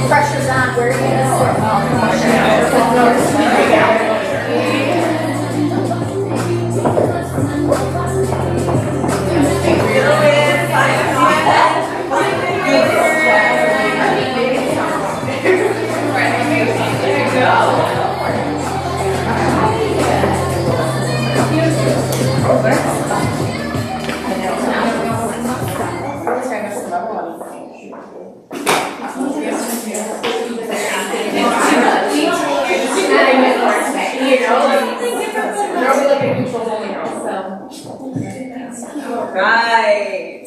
Pressure's on. Where are you Right.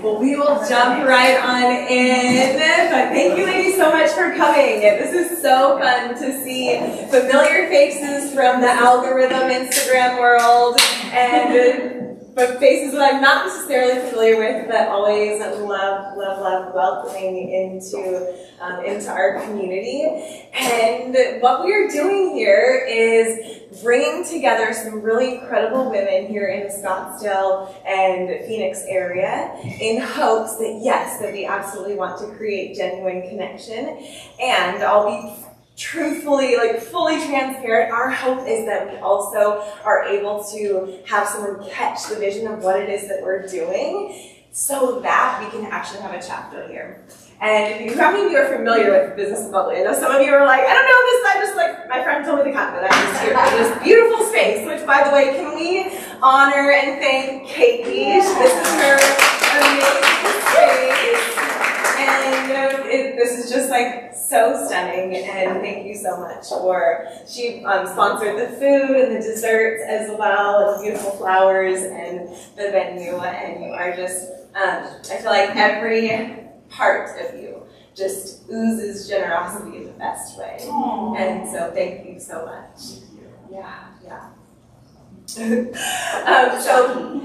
Well, we will jump right on in. But thank you, ladies, so much for coming. This is so fun to see familiar faces from the algorithm Instagram world and but faces that I'm not necessarily familiar with, but always love welcoming into our community. And what we are doing here is bringing together some really incredible women here in the Scottsdale and Phoenix area in hopes that, yes, that we absolutely want to create genuine connection. And I'll be truthfully, fully transparent, our hope is that we also are able to have someone catch the vision of what it is that we're doing so that we can actually have a chapter here. And how many of you are familiar with Business and Bubbly? I know some of you are like, I don't know this, I just my friend told me to come, but I'm just here in this beautiful space, which, by the way, can we honor and thank Katie? This is her amazing space. And this is just so stunning, and thank you so much for, she sponsored the food and the desserts as well, and beautiful flowers and the venue, and you are just, I feel like every part of you just oozes generosity in the best way. Aww. And so thank you so much. Yeah. So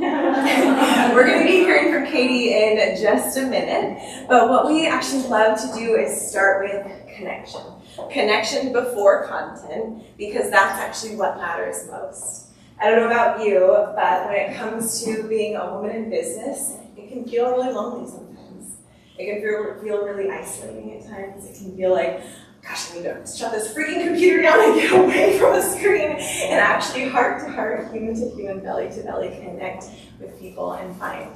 we're going to be hearing from Katie in just a minute, but what we actually love to do is start with connection. Connection before content, because that's actually what matters most. I don't know about you, but when it comes to being a woman in business, it can feel really lonely sometimes. It can feel really isolating at times. It can feel like, gosh, I need to shut this freaking computer down and get away from the screen and actually heart to heart, human to human, belly to belly connect with people and find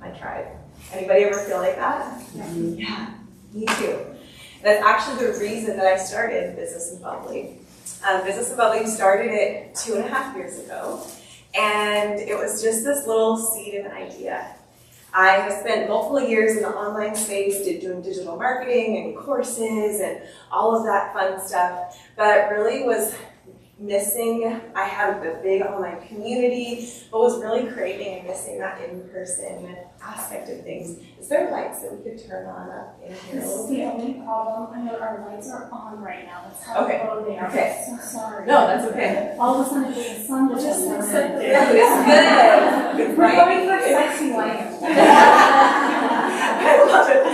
my tribe. Anybody ever feel like that? Yeah, me too. That's actually the reason that I started Business and Bubbly. Business and Bubbly started it 2.5 years ago, and it was just this little seed of an idea. I have spent multiple years in the online space doing digital marketing and courses and all of that fun stuff, but really was missing, I had a big online community, but was really craving and missing that in-person aspect of things. Is there lights that we could turn on up in here? This is the only problem. I know our lights are on right now. That's how low they are. Okay. I'm so sorry. No, that's okay. All of a sudden, the sun was just It's good. We're going for sexy light. I love it.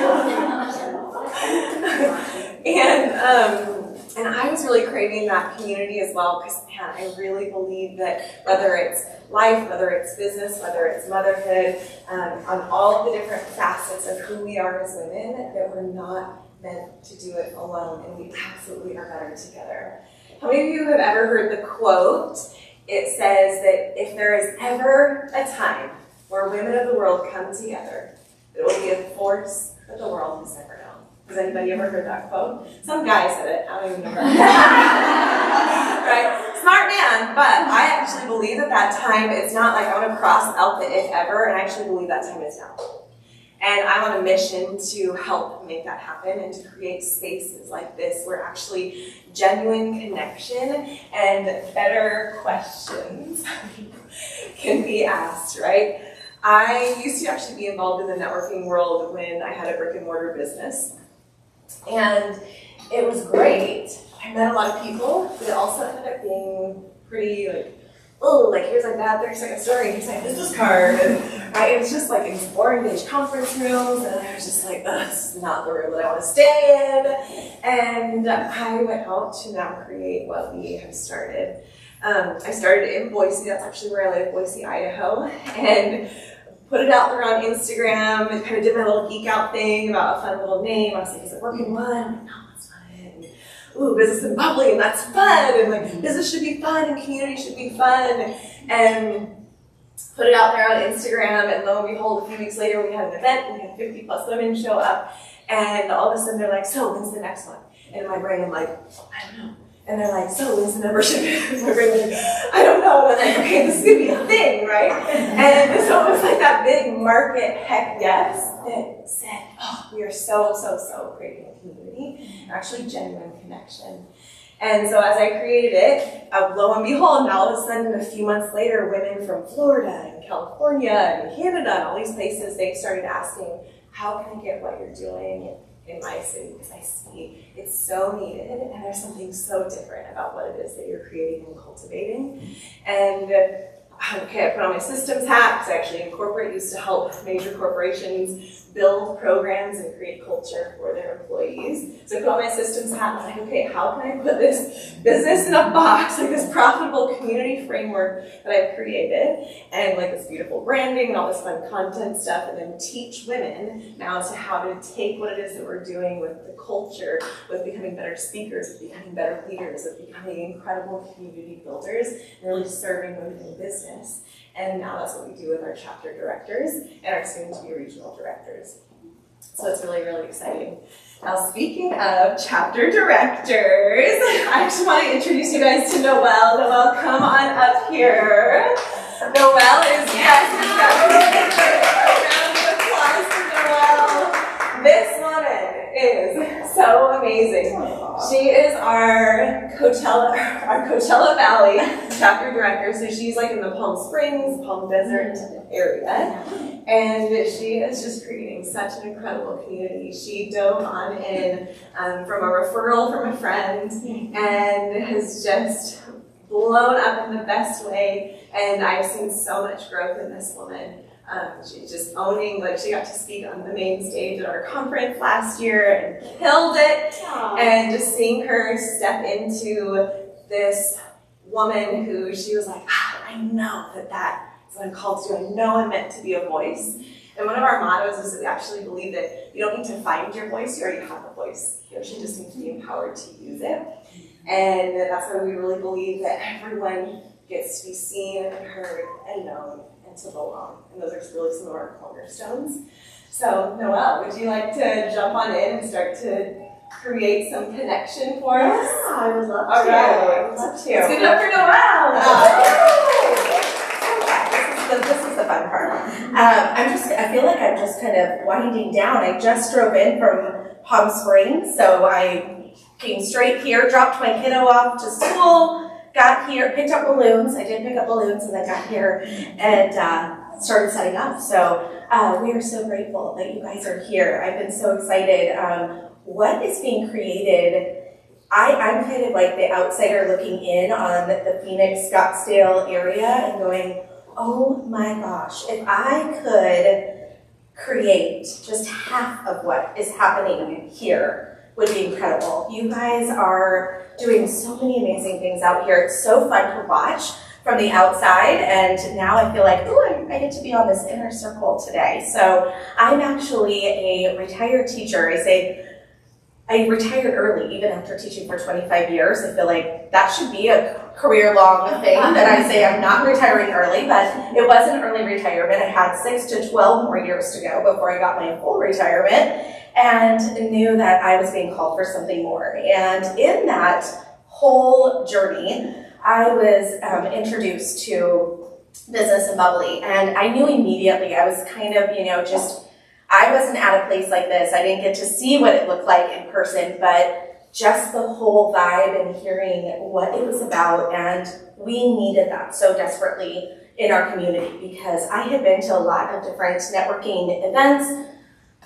And I was really craving that community as well, because man, I really believe that whether it's life, whether it's business, whether it's motherhood, on all of the different facets of who we are as women, that we're not meant to do it alone, and we absolutely are better together. How many of you have ever heard the quote? It says that if there is ever a time where women of the world come together, it will be a force that the world has never known. Has anybody ever heard that quote? Some guy said it. I don't even know. Right? Smart man, but I actually believe that time is not I want to cross out the if ever, and I actually believe that time is now. And I'm on a mission to help make that happen and to create spaces like this where actually genuine connection and better questions can be asked, right? I used to actually be involved in the networking world when I had a brick and mortar business. And it was great. I met a lot of people, but it also ended up being pretty here's my bad 30-second story, here's my business card. And it was just in these boring beige conference rooms, and I was just this is not the room that I want to stay in. And I went out to now create what we have started. I started in Boise, that's actually where I live, Boise, Idaho, and put it out there on Instagram and kind of did my little geek out thing about a fun little name. I was like, is it Working One? I'm like, no, that's not it. And, ooh, Business and Bubbly, and that's fun. And like, business should be fun and community should be fun. And put it out there on Instagram, and lo and behold, a few weeks later, we had an event, and we had 50 plus women show up, and all of a sudden they're like, so when's the next one? And in my brain, I'm like, I don't know. And they're like, so when's the membership? My brain's like, I don't know. And I'm like, okay, this is gonna be a thing, right? And so it was like that big market heck yes that said, oh, we are so creating a community, actually genuine connection. And so as I created it, lo and behold, now all of a sudden, a few months later, women from Florida and California and Canada and all these places, they started asking, how can I get what you're doing in my city? Because I see it's so needed, and there's something so different about what it is that you're creating and cultivating. And okay, I put on my systems hat, because I actually in corporate used to help major corporations build programs and create culture for their employees. So I put on my systems hat and I'm like, okay, how can I put this business in a box, like this profitable community framework that I've created, and like this beautiful branding and all this fun content stuff, and then teach women now as to how to take what it is that we're doing with the culture, with becoming better speakers, with becoming better leaders, with becoming incredible community builders, and really serving women in business. And now that's what we do with our chapter directors and our soon-to-be regional directors. So it's really, really exciting. Now, speaking of chapter directors, I actually want to introduce you guys to Noelle. Noelle, come on up here. Noelle is, yes, a round of applause for Noelle. This woman is so amazing. She is our Coachella Valley chapter director. So she's like in the Palm Springs, Palm Desert area. And she is just creating such an incredible community. She dove on in from a referral from a friend and has just blown up in the best way. And I've seen so much growth in this woman. She's just owning, like she got to speak on the main stage at our conference last year and killed it. Aww. And just seeing her step into this woman who she was like, I know that is what I'm called to do. I know I'm meant to be a voice. And one of our mottos is that we actually believe that you don't need to find your voice, you already have a voice. You actually just need to be empowered to use it. And that's why we really believe that everyone gets to be seen and heard and known and to belong. And those are really some of our cornerstones. So Noelle, would you like to jump on in and start to create some connection for us? Yeah, I would love to. All right, I would love to. Let's give it up for Noelle. This is the fun part. I feel like I'm just kind of winding down. I just drove in from Palm Springs, so I came straight here, dropped my kiddo off to school, got here, picked up balloons. I did pick up balloons and then got here and started setting up. So we are so grateful that you guys are here. I've been so excited. What is being created? I'm kind of like the outsider looking in on the Phoenix, Scottsdale area and going, oh my gosh, if I could create just half of what is happening here would be incredible. You guys are doing so many amazing things out here. It's so fun to watch from the outside, and now I feel like, oh, I get to be on this inner circle today. So I'm actually a retired teacher. I retired early, even after teaching for 25 years. I feel like that should be a career-long thing that I say I'm not retiring early, but it was an early retirement. I had 6 to 12 more years to go before I got my full retirement and knew that I was being called for something more. And in that whole journey, I was introduced to Business and Bubbly, and I knew immediately. I was kind of, I wasn't at a place like this. I didn't get to see what it looked like in person, but just the whole vibe and hearing what it was about, and we needed that so desperately in our community because I had been to a lot of different networking events.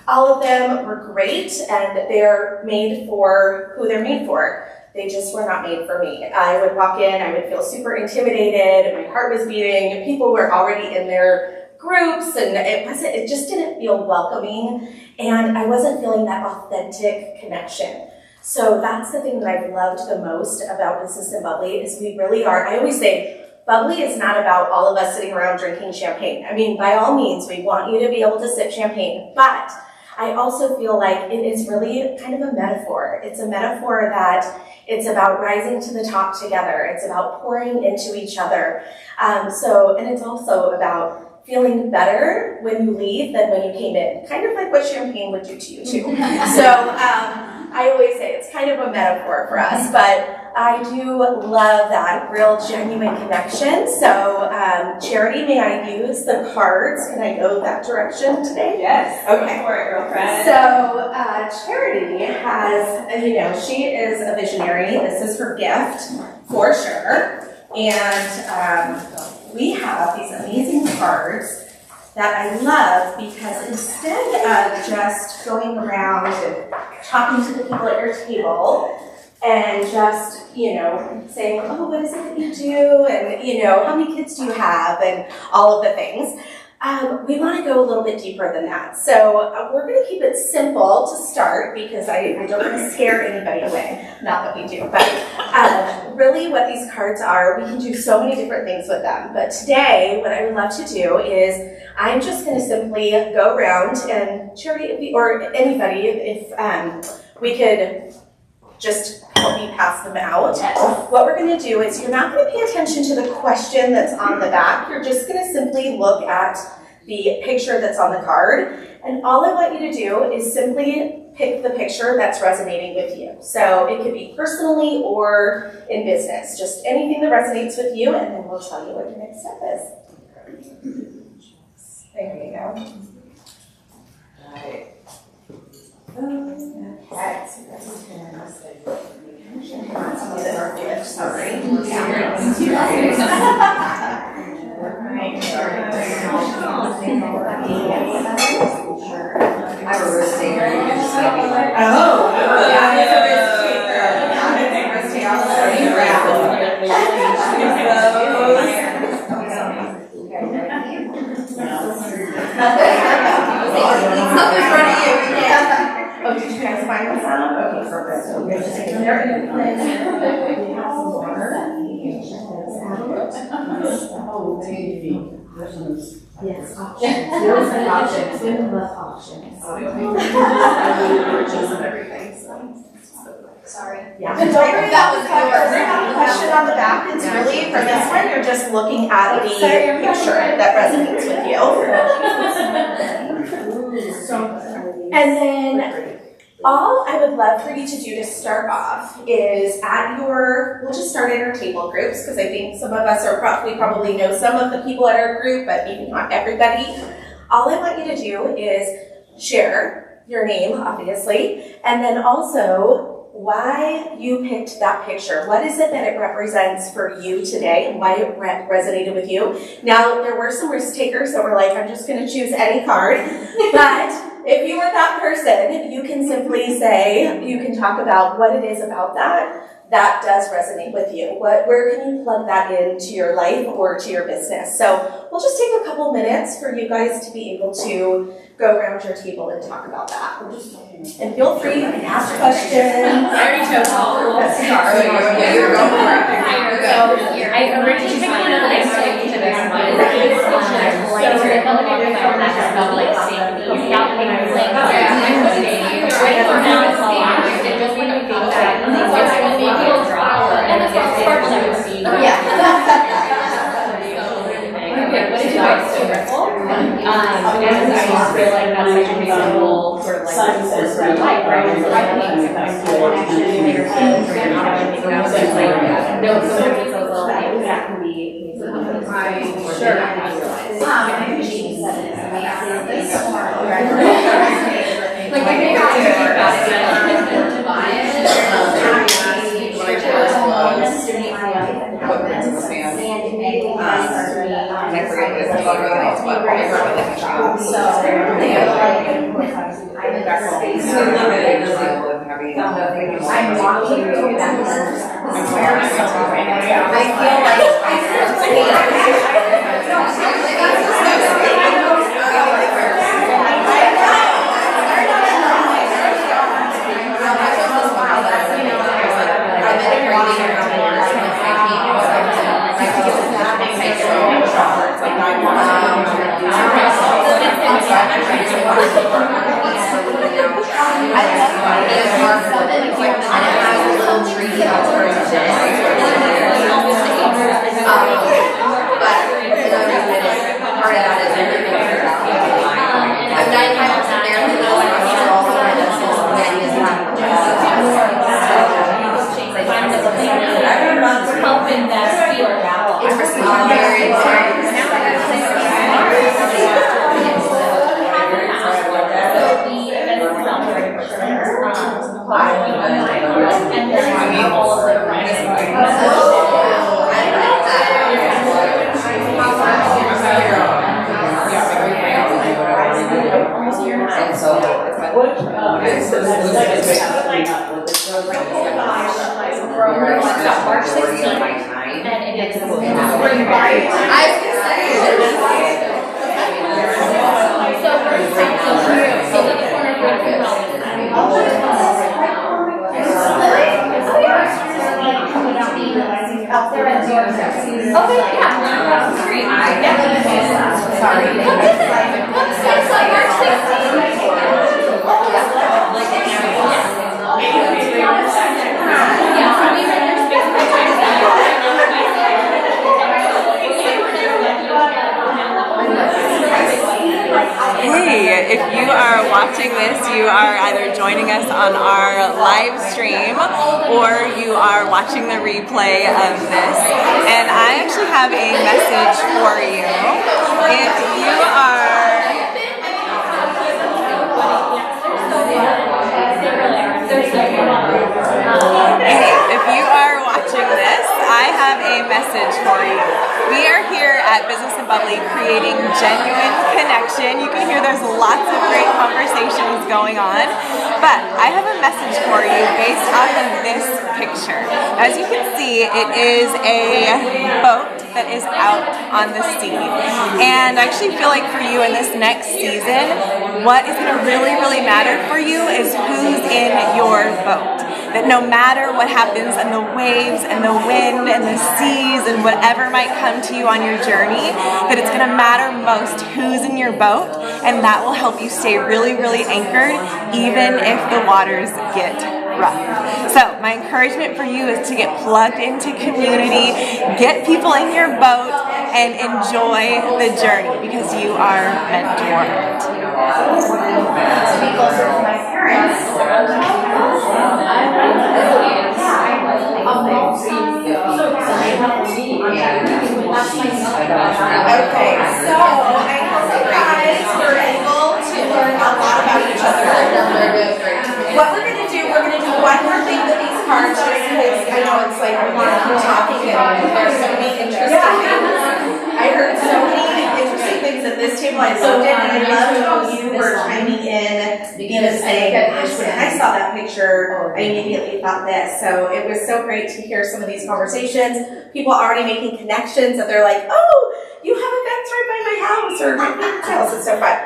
All of them were great, and they're made for who they're made for. They just were not made for me. I would walk in, I would feel super intimidated, my heart was beating, and people were already in their groups, and it just didn't feel welcoming, and I wasn't feeling that authentic connection. So that's the thing that I've loved the most about Business and Bubbly is we really are, I always say, Bubbly is not about all of us sitting around drinking champagne. I mean, by all means, we want you to be able to sip champagne, but I also feel like it is really kind of a metaphor. It's a metaphor that it's about rising to the top together. It's about pouring into each other. And it's also about feeling better when you leave than when you came in. Kind of like what champagne would do to you too. I always say it's kind of a metaphor for us, but I do love that real genuine connection. So Charity, may I use the cards? Can I go that direction today? Yes. Okay. Go for it, girlfriend. So Charity has, she is a visionary. This is her gift for sure. And we have these amazing cards that I love because instead of just going around and talking to the people at your table and just, saying, oh, what is it that you do? And, how many kids do you have? And all of the things. We want to go a little bit deeper than that. So we're going to keep it simple to start because I don't want to scare anybody away. Not that we do, but really what these cards are, we can do so many different things with them. But today, what I would love to do is I'm just going to simply go around and Charity, or anybody, if we could just help me pass them out. What we're going to do is you're not going to pay attention to the question that's on the back. You're just going to simply look at the picture that's on the card. And all I want you to do is simply pick the picture that's resonating with you. So it could be personally or in business. Just anything that resonates with you, and then we'll tell you what your next step is. There you go. Right. Oh, did you guys find this out? Okay, perfect. So we're just taking their input. Yes, options. Options. Women love options. Sorry. Yeah. And don't worry about the question on the back. It's really, for this one, you're just looking at the picture that resonates with you. And then all I would love for you to do to start off is we'll just start in our table groups because I think some of us we probably know some of the people at our group, but maybe not everybody. All I want you to do is share your name, obviously, and then also why you picked that picture. What is it that it represents for you today and why it resonated with you? Now, there were some risk takers that were like, I'm just going to choose any card, but if you were that person, you can simply say, you can talk about what it is about that does resonate with you. Where can you plug that into your life or to your business? So we'll just take a couple minutes for you guys to be able to go around your table and talk about that. And feel free to ask questions. I already chose all. Sorry. Yeah, you're going for it. I originally picked one of the next to this one. So the company that I felt like safety. Yeah, when I was like, right now it's all it just made me feel that it's going to make people drop and then it's sparked that see. Yeah. What did you guys do? And I just feel like that's such a reasonable sort of like course of life, right? So I think actually make yourself or not everything else. It's like no, so many things little things that can be sure. Like I think Part of that is I've done kind of some there, but no one else are also my mental ideas helping that feel about interesting. Very, very and then all of the March 16th, and it's spring break. So the corner okay, yeah, great. Sorry. It's like March 16th. Hey, if you are watching this, you are either joining us on our live stream or you are watching the replay of this. And I actually have a message for you. If you are watching this, I have a message for you. We are here at Business and Bubbly creating genuine connection. You can hear there's lots of great conversations going on, but I have a message for you based off of this picture. As you can see, it is a boat that is out on the sea. And I actually feel like for you in this next season, what is going to really matter for you is who's in your boat. That no matter what happens in the waves and the wind and the seas and whatever might come to you on your journey, that it's going to matter most who's in your boat, and that will help you stay really anchored even if the waters get rough. So my encouragement for you is to get plugged into community, get people in your boat, and enjoy the journey because you are meant for it. To be closer to my parents. Okay, so I hope you guys were able to learn a lot about each other. What we're going to do one more thing with these cards, just because I know it's like we want to keep talking and there's so many interesting things. I heard so many interesting things at this table. I loved it, and I loved how you were chiming in because saying, when I saw that picture, I immediately thought this. So it was so great to hear some of these conversations. People already making connections, and they're like, "Oh, you have a fence right by my house," or "My parents' house." It's so fun.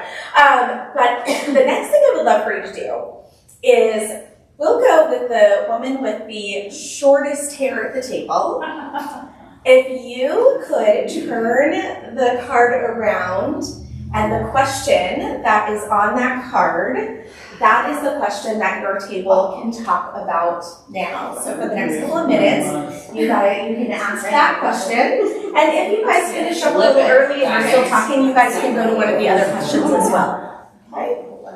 But the next thing I would love for you to do is we'll go with the woman with the shortest hair at the table. If you could turn the card around, and the question that is on that card, that is the question that your table can talk about now. So for the next couple of minutes, you can ask that question. And if you guys finish up a little early and you're still talking, you guys can go to one of the other questions as well. Okay? What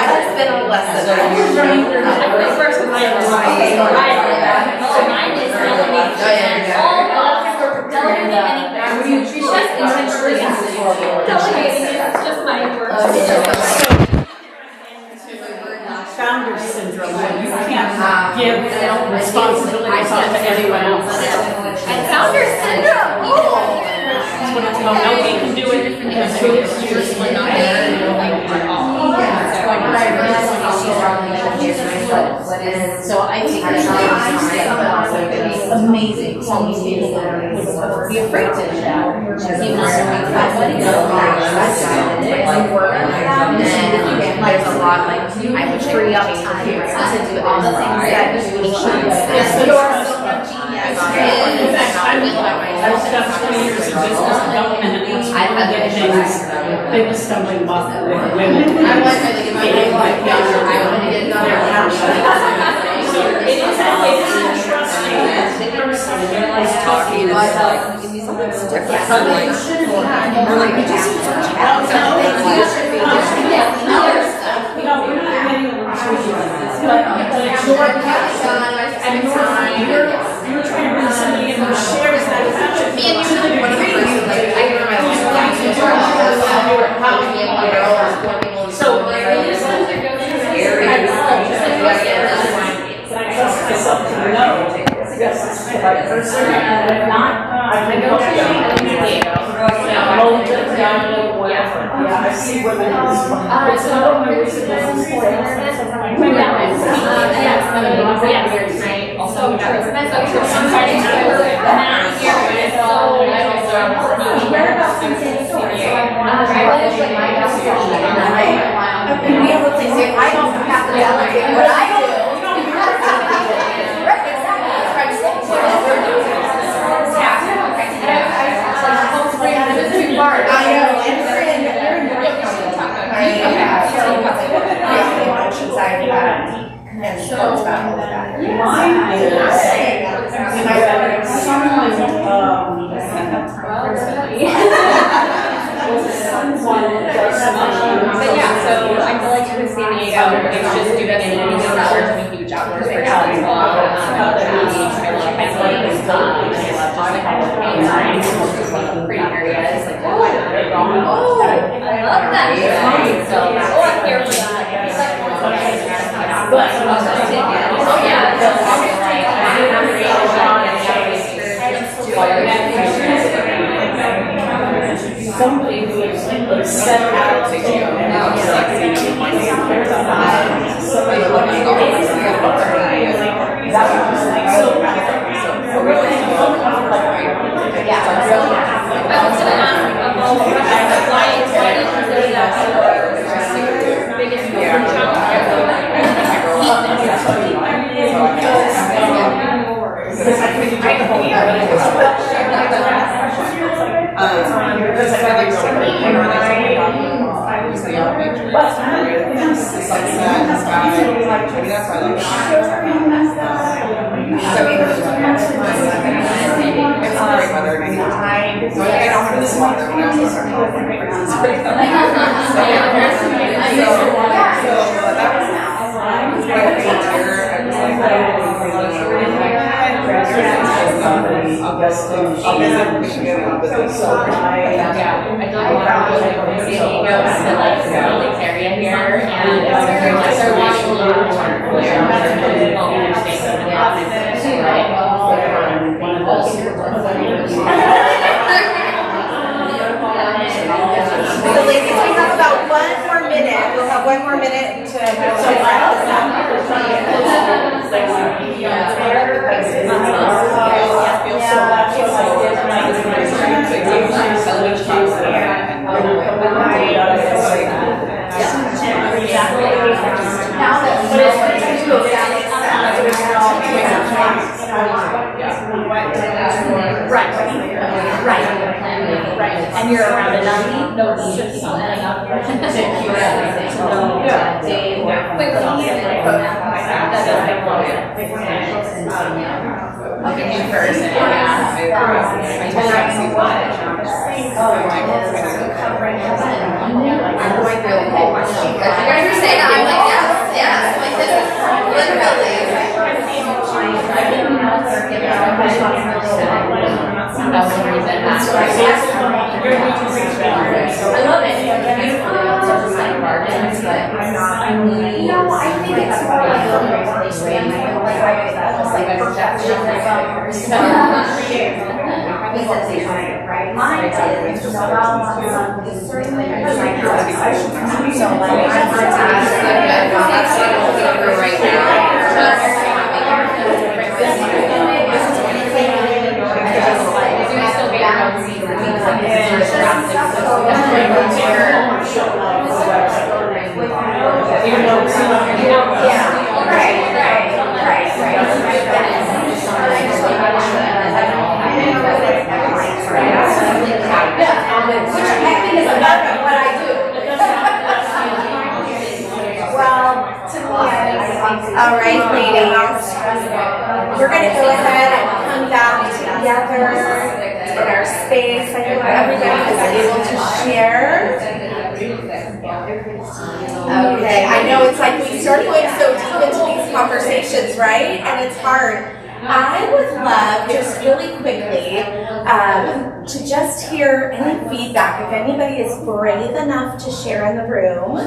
has been a lesson? The first one I was mine is delegation. Delegating anything. Just essentially delegating is just my word. Founder syndrome, when you can't give responsibilities on to anyone else. And founder syndrome. That's what it's about. Nobody can do it because you're not there. So I think that amazing. So be afraid to shout. Even though there's a lot like I would free up time to do all the things that we should. In fact, I've done 20 years of business development, and it's one of the things, biggest stumbling block with women. I want to get my life younger. I want to get another house. So it is a trusting person who's talking about you're trying to bring somebody in who shares that passion. Me and you have one of the first, like, I remember my last So it is something I trust myself to know. Yes, it's the right person, and if not, I can go to whatever. Yeah, I see where that is from. It's not only with the business plan. Also, sometimes be able to say, I don't have to delegate what I do. Right, exactly. I know, and we're in North County. And sports about all of that. Mine is, But yeah, so I feel like in San Diego, it's just doing anything that there's a huge outdoors for talent. I like this pretty areas, like I love that. So, I'm here for that. but, Oh yeah, somebody who is set out to do somebody looking over that was like so really yeah. I was gonna ask why do you consider that biggest area here, and it's very much they're watching a lot of So ladies, we have about 1 more minute. We'll have 1 more minute to and you're around a 90, no, it's just setting up to cure everything. Day or quickly. Like a new person, You guys are saying that, I'm like, yes, like this is literally. That's the reason. That's why I love it. Beautiful. It's like gardens, but no, I think it's more like a place where you feel like a projection. representation, right? Mine is All right, ladies, we're gonna go ahead and come back together in our space. I know everybody is able to share. Okay, I know it's like we start going so deep into these conversations, right? And it's hard. I would love, just really quickly, to just hear any feedback. If anybody is brave enough to share in the room,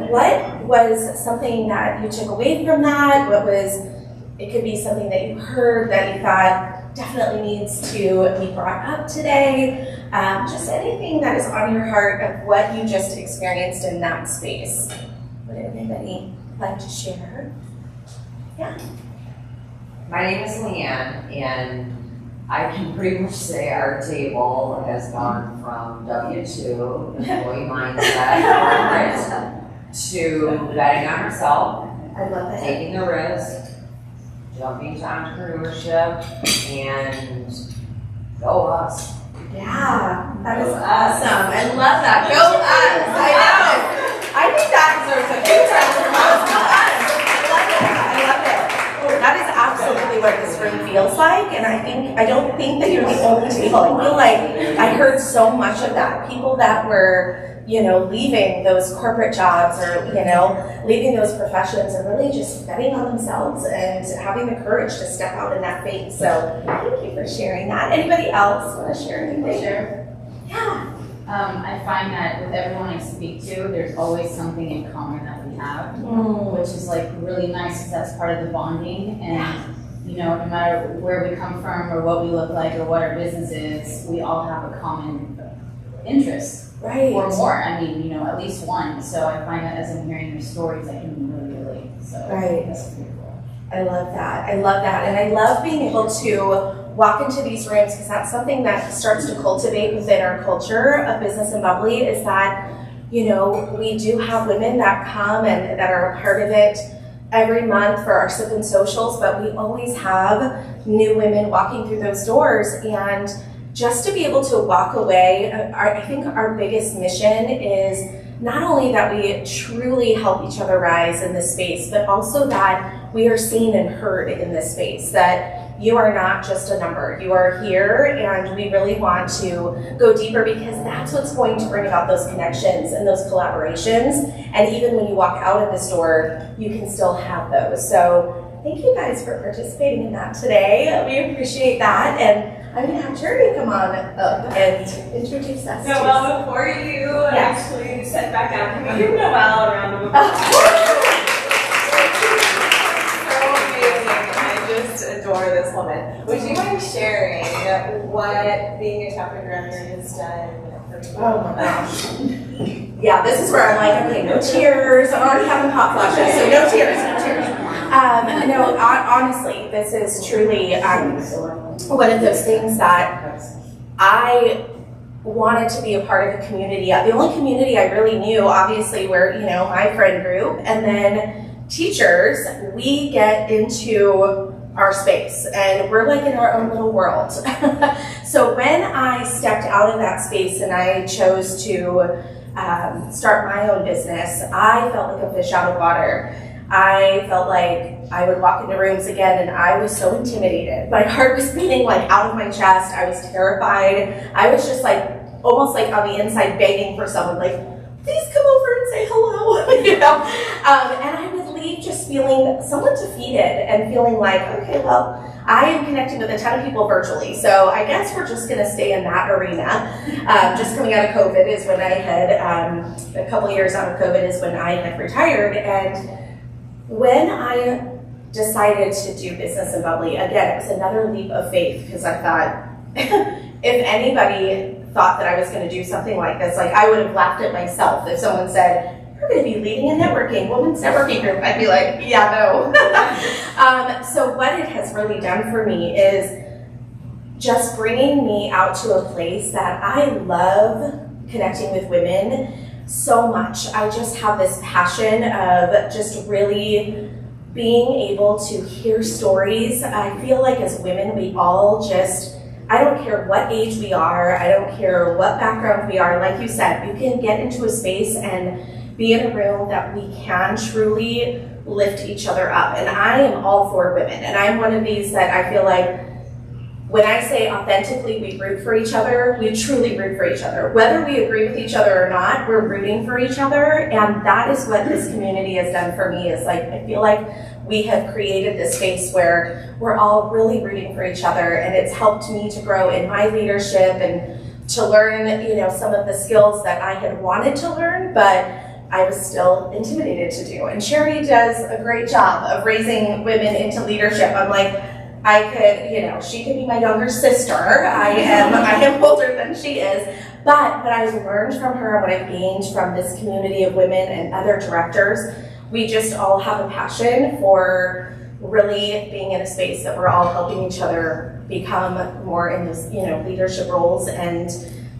what was something that you took away from that? It could be something that you heard that you thought definitely needs to be brought up today. Just anything that is on your heart of what you just experienced in that space. Would anybody like to share? Yeah. My name is Leanne, and I can pretty much say our table has gone from W-2, employee mindset, to betting on herself, I love it. taking the risk, jumping to entrepreneurship, and go us. Yeah, that is awesome. I love that. Go us. I know. I think that deserves a big round of applause. Go us. I love it. That is absolutely what this room feels like, and I don't think that you're the only people. I feel like I heard so much of that. People that were, leaving those corporate jobs or, leaving those professions and really just betting on themselves and having the courage to step out in that faith. So thank you for sharing that. Anybody else want to share anything? Sure. Yeah. I find that with everyone I speak to, there's always something in common that we have, which is like really nice because that's part of the bonding. And no matter where we come from or what we look like or what our business is, we all have a common interest. Right. Or more. I mean, at least one. So I find that as I'm hearing your stories, I can really relate. So Right. that's pretty cool. I love that. And I love being able to walk into these rooms because that's something that starts to cultivate within our culture of Business and Bubbly is that, we do have women that come and that are a part of it every month for our Sip and Socials, but we always have new women walking through those doors. And just to be able to walk away, I think our biggest mission is not only that we truly help each other rise in this space, but also that we are seen and heard in this space, that you are not just a number. You are here, and we really want to go deeper because that's what's going to bring about those connections and those collaborations. And even when you walk out of this door, you can still have those. So thank you guys for participating in that today. We appreciate that. And I'm going to have Jerry come on up and introduce us. Noelle, before you actually sit back down, can we give Noelle a round of applause? So amazing. I just adore this woman. Would you mind sharing what being a chapter director has done for you? Oh my gosh. Yeah, this is where I'm like, okay, no tears. I'm already having hot flashes, so no tears, no tears. Honestly, this is truly one of those things that I wanted to be a part of a community. The only community I really knew, obviously, were, my friend group, and then teachers, we get into our space and we're like in our own little world. So when I stepped out of that space and I chose to start my own business, I felt like a fish out of water. I felt like I would walk into rooms again and I was so intimidated. My heart was beating like out of my chest. I was terrified. I was just like, almost like on the inside begging for someone like, please come over and say hello, And I would leave just feeling somewhat defeated and feeling like, okay, well, I am connecting with a ton of people virtually, so I guess we're just gonna stay in that arena. Just coming out of COVID is when I had, a couple of years out of COVID is when I had retired, and when I decided to do Business and Bubbly, again, it was another leap of faith because I thought, if anybody thought that I was going to do something like this, like I would have laughed at myself if someone said, "You're going to be leading a networking, women's networking group." I'd be like, yeah, no. So what it has really done for me is just bringing me out to a place that I love connecting with women so much. I just have this passion of just really being able to hear stories. I feel like as women, we all just, I don't care what age we are, I don't care what background we are, like you said, you can get into a space and be in a room that we can truly lift each other up. And I am all for women, and I'm one of these that I feel like when I say authentically we root for each other, we truly root for each other. Whether we agree with each other or not, we're rooting for each other, and that is what this community has done for me. Is like, I feel like we have created this space where we're all really rooting for each other, and it's helped me to grow in my leadership and to learn, some of the skills that I had wanted to learn, but I was still intimidated to do. And Charity does a great job of raising women into leadership. I'm like, I could, she could be my younger sister. I am older than she is. But what I've learned from her, what I've gained from this community of women and other directors, we just all have a passion for really being in a space that we're all helping each other become more in those, leadership roles, and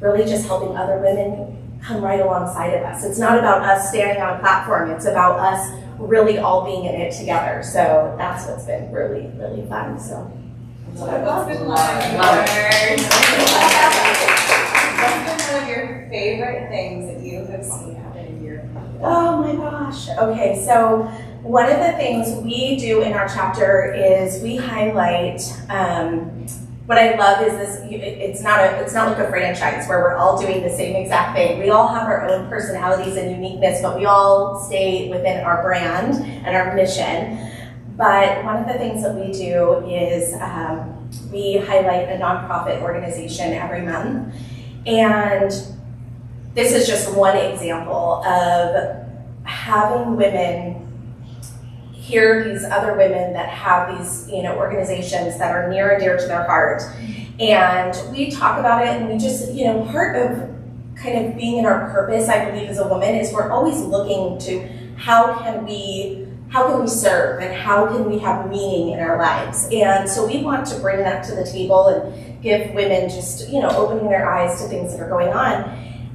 really just helping other women come right alongside of us. It's not about us standing on a platform. It's about us really all being in it together. So that's what's been really, really fun. So What's been one of your favorite things that you have seen happen in your community? Oh my gosh. Okay, so one of the things we do in our chapter is we highlight, what I love is this, it's not like a franchise where we're all doing the same exact thing. We all have our own personalities and uniqueness, but we all stay within our brand and our mission. But one of the things that we do is we highlight a nonprofit organization every month. And this is just one example of having women hear these other women that have these, organizations that are near and dear to their heart. And we talk about it, and we just, part of kind of being in our purpose, I believe, as a woman, is we're always looking to how can we serve and how can we have meaning in our lives. And so we want to bring that to the table and give women just, opening their eyes to things that are going on.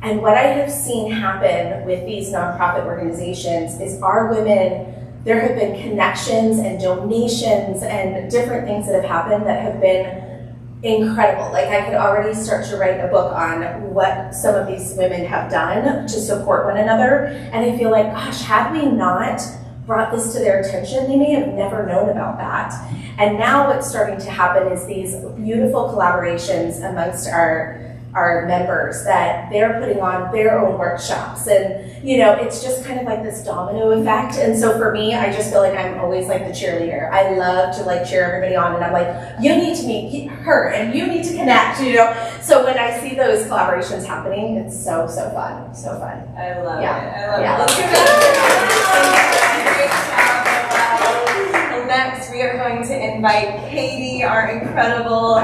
And what I have seen happen with these nonprofit organizations is our women, there have been connections and donations and different things that have happened that have been incredible. Like, I could already start to write a book on what some of these women have done to support one another. And I feel like, gosh, had we not brought this to their attention, they may have never known about that. And now what's starting to happen is these beautiful collaborations amongst our members that they're putting on their own workshops, and it's just kind of like this domino effect. And so for me, I just feel like I'm always like the cheerleader. I love to cheer everybody on, and I'm like, you need to meet her and you need to connect, So when I see those collaborations happening, it's so fun, so fun. I love it. Yeah. Let's give it Next, we are going to invite Katie, our incredible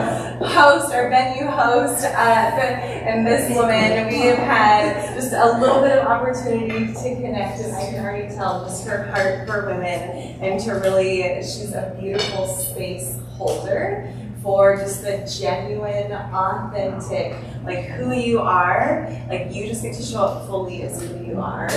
host, our venue host, and this woman. We have had just a little bit of opportunity to connect, and I can already tell just her heart for women, and to really, she's a beautiful space holder for just the genuine, authentic, who you are. You just get to show up fully as who you are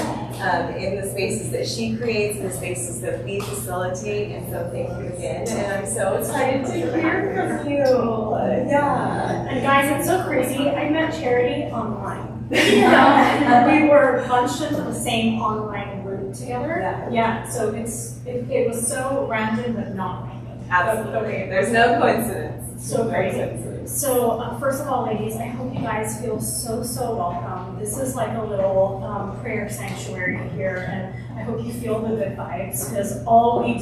in the spaces that she creates, in the spaces that we facilitate. And so thank you again. And I'm so excited to hear from you. Yeah. And guys, it's so crazy. I met Charity online. We were bunched into the same online group together. Yeah. So it was so random, but not random. Absolutely. Okay. There's no coincidence. So crazy. So first of all, ladies, I hope you guys feel so welcome. This is like a little prayer sanctuary here, and I hope you feel the good vibes, because all we do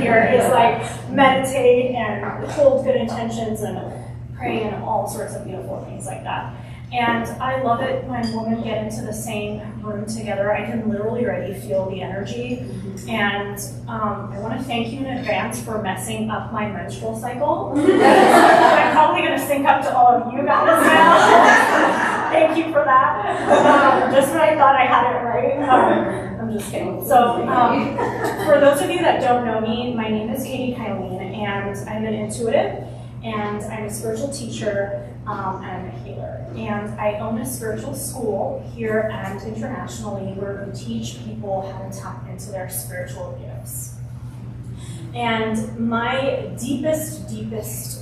here is meditate and hold good intentions and pray and all sorts of beautiful things like that. And I love it when women get into the same room together. I can literally already feel the energy. And I want to thank you in advance for messing up my menstrual cycle. I'm probably going to sync up to all of you guys now. Thank you for that. Just when I thought I had it right. I'm just kidding. So for those of you that don't know me, my name is Katie Kylene, and I'm an intuitive, and I'm a spiritual teacher, and I'm a healer. And I own a spiritual school here and internationally where we teach people how to tap into their spiritual gifts. And my deepest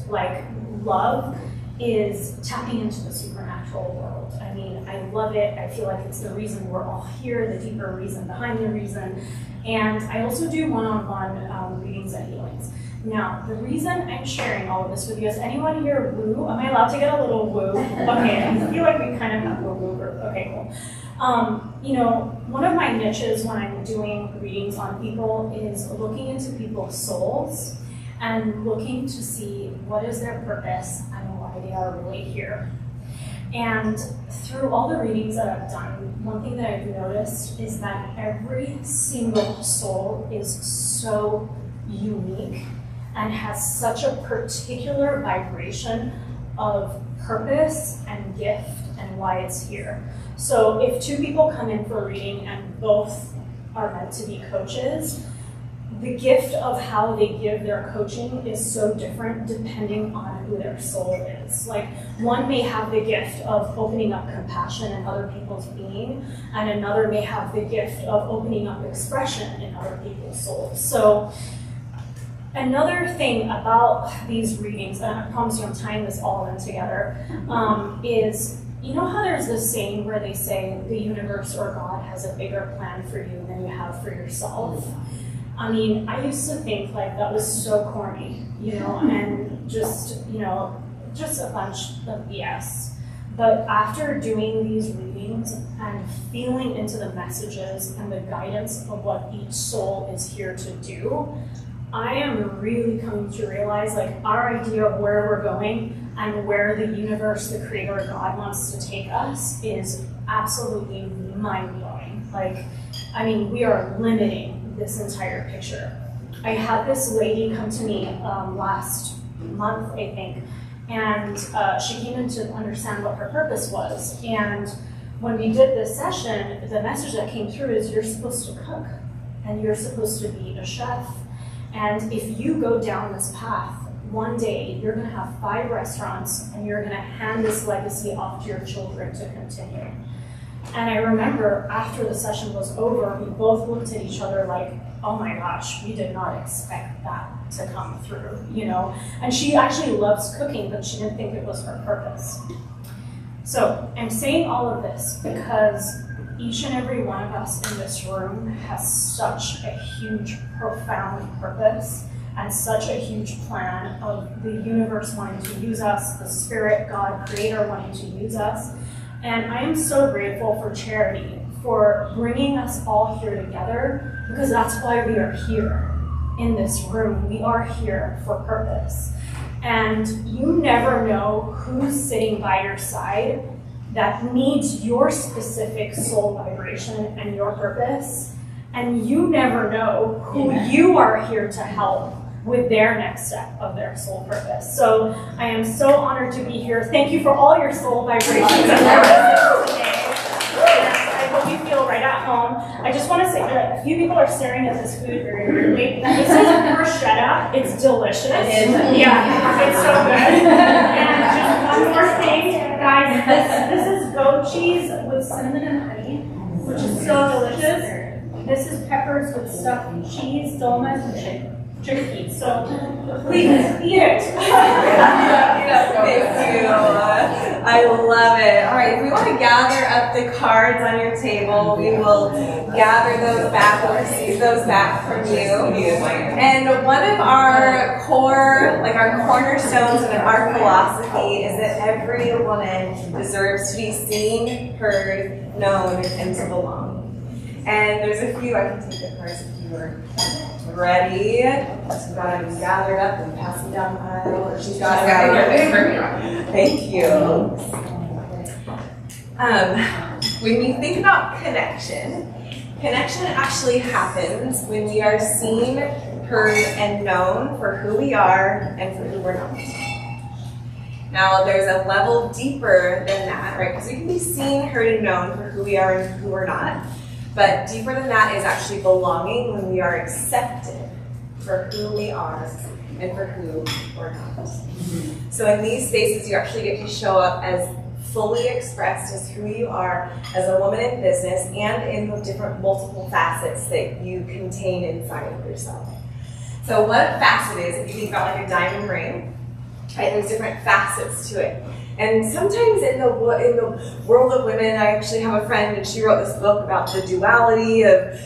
love is tapping into the supernatural world. I mean, I love it. I feel like it's the reason we're all here, the deeper reason behind the reason. And I also do one-on-one readings and healings. Now, the reason I'm sharing all of this with you is anyone here woo? Am I allowed to get a little woo? Okay, I feel like we kind of have a woo group. Okay, cool. You know, one of my niches when I'm doing readings on people is looking into people's souls and looking to see what is their purpose and why they are really here. And through all the readings that I've done, one thing that I've noticed is that every single soul is so unique and has such a particular vibration of purpose and gift and why it's here. So if two people come in for a reading and both are meant to be coaches, the gift of how they give their coaching is so different depending on who their soul is. Like, one may have the gift of opening up compassion in other people's being, and another may have the gift of opening up expression in other people's souls. So another thing about these readings, and I promise you I'm tying this all in together, is, you know how there's this saying where they say the universe or God has a bigger plan for you than you have for yourself? I mean, I used to think like that was so corny, you know, and just, you know, just a bunch of BS. But after doing these readings and feeling into the messages and the guidance of what each soul is here to do, I am really coming to realize like our idea of where we're going and where the universe, the creator, God wants to take us is absolutely mind-blowing. Like, I mean, we are limiting this entire picture. I had this lady come to me last month, I think, and she came in to understand what her purpose was. And when we did this session, the message that came through is you're supposed to cook and you're supposed to be a chef. And if you go down this path, one day you're gonna have 5 restaurants and you're gonna hand this legacy off to your children to continue. And I remember after the session was over, we both looked at each other like, oh my gosh, we did not expect that to come through, you know? And she actually loves cooking, but she didn't think it was her purpose. So I'm saying all of this because each and every one of us in this room has such a huge, profound purpose and such a huge plan of the universe wanting to use us, the spirit, God, creator wanting to use us. And I am so grateful for Charity for bringing us all here together, because that's why we are here in this room. We are here for purpose. And you never know who's sitting by your side that needs your specific soul vibration and your purpose. And you never know who you are here to help with their next step of their soul purpose. So I am so honored to be here. Thank you for all your soul vibrations and purposes today. And I hope you feel right at home. I just want to say that a few people are staring at this food very weirdly. This is bruschetta. It's delicious. Yeah, it's so good. And just one more thing, guys. This is goat cheese with cinnamon and honey, which is so delicious. This is peppers with stuffed cheese, dolmas, and chickpeas. So please eat it. Thank you. I love it. All right, if we want to gather up the cards on your table, we will gather those back or receive those back from you. And one of our core, like our cornerstones of our philosophy is that every woman deserves to be seen, heard, known, and to belong. And there's a few, I can take the cards if you were ready. She's got them gathered up and pass them down the aisle. She's got it. Thank you. When we think about connection, connection actually happens when we are seen, heard, and known for who we are and for who we're not. Now, there's a level deeper than that, right? Because we can be seen, heard, and known for who we are and who we're not. But deeper than that is actually belonging when we are accepted for who we are and for who we're not. So in these spaces, you actually get to show up as fully expressed as who you are as a woman in business and in the different multiple facets that you contain inside of yourself. So what a facet is, if you think about like a diamond ring, right, there's different facets to it. And sometimes in the world of women, I actually have a friend and she wrote this book about the duality of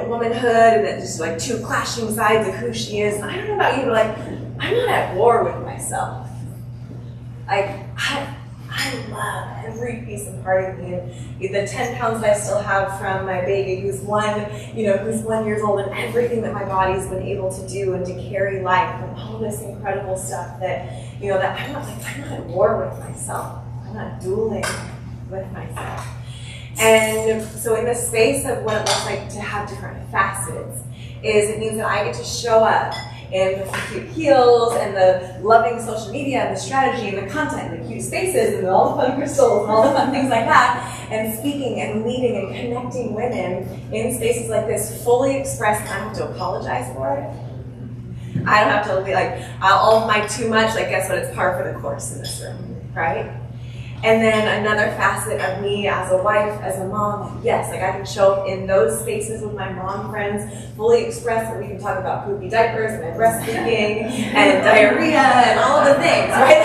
womanhood and that just like two clashing sides of who she is. And I don't know about you, but like, I'm not at war with myself. Like, I love every piece and part of me, and the 10 pounds that I still have from my baby, who's 1 years old, and everything that my body's been able to do and to carry life, and all this incredible stuff that, that I'm not at war with myself. I'm not dueling with myself. And so in the space of what it looks like to have different facets, it means that I get to show up in the cute heels and the loving social media and the strategy and the content and the cute spaces and all the fun crystals and all the fun things like that, and speaking and leading and connecting women in spaces like this fully expressed. I don't have to apologize for it. I don't have to be like, all of my too much, like guess what, it's par for the course in this room, right? And then another facet of me as a wife, as a mom, yes, like I can show up in those spaces with my mom friends, fully express that we can talk about poopy diapers and breastfeeding and diarrhea and all of the things, right?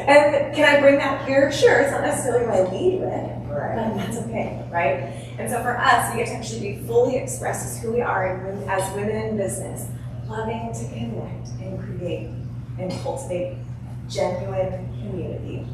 And can I bring that here? Sure, it's not necessarily what I lead with, but that's okay, right? And so for us, we get to actually be fully expressed as who we are as women in business, loving to connect and create and cultivate genuine community.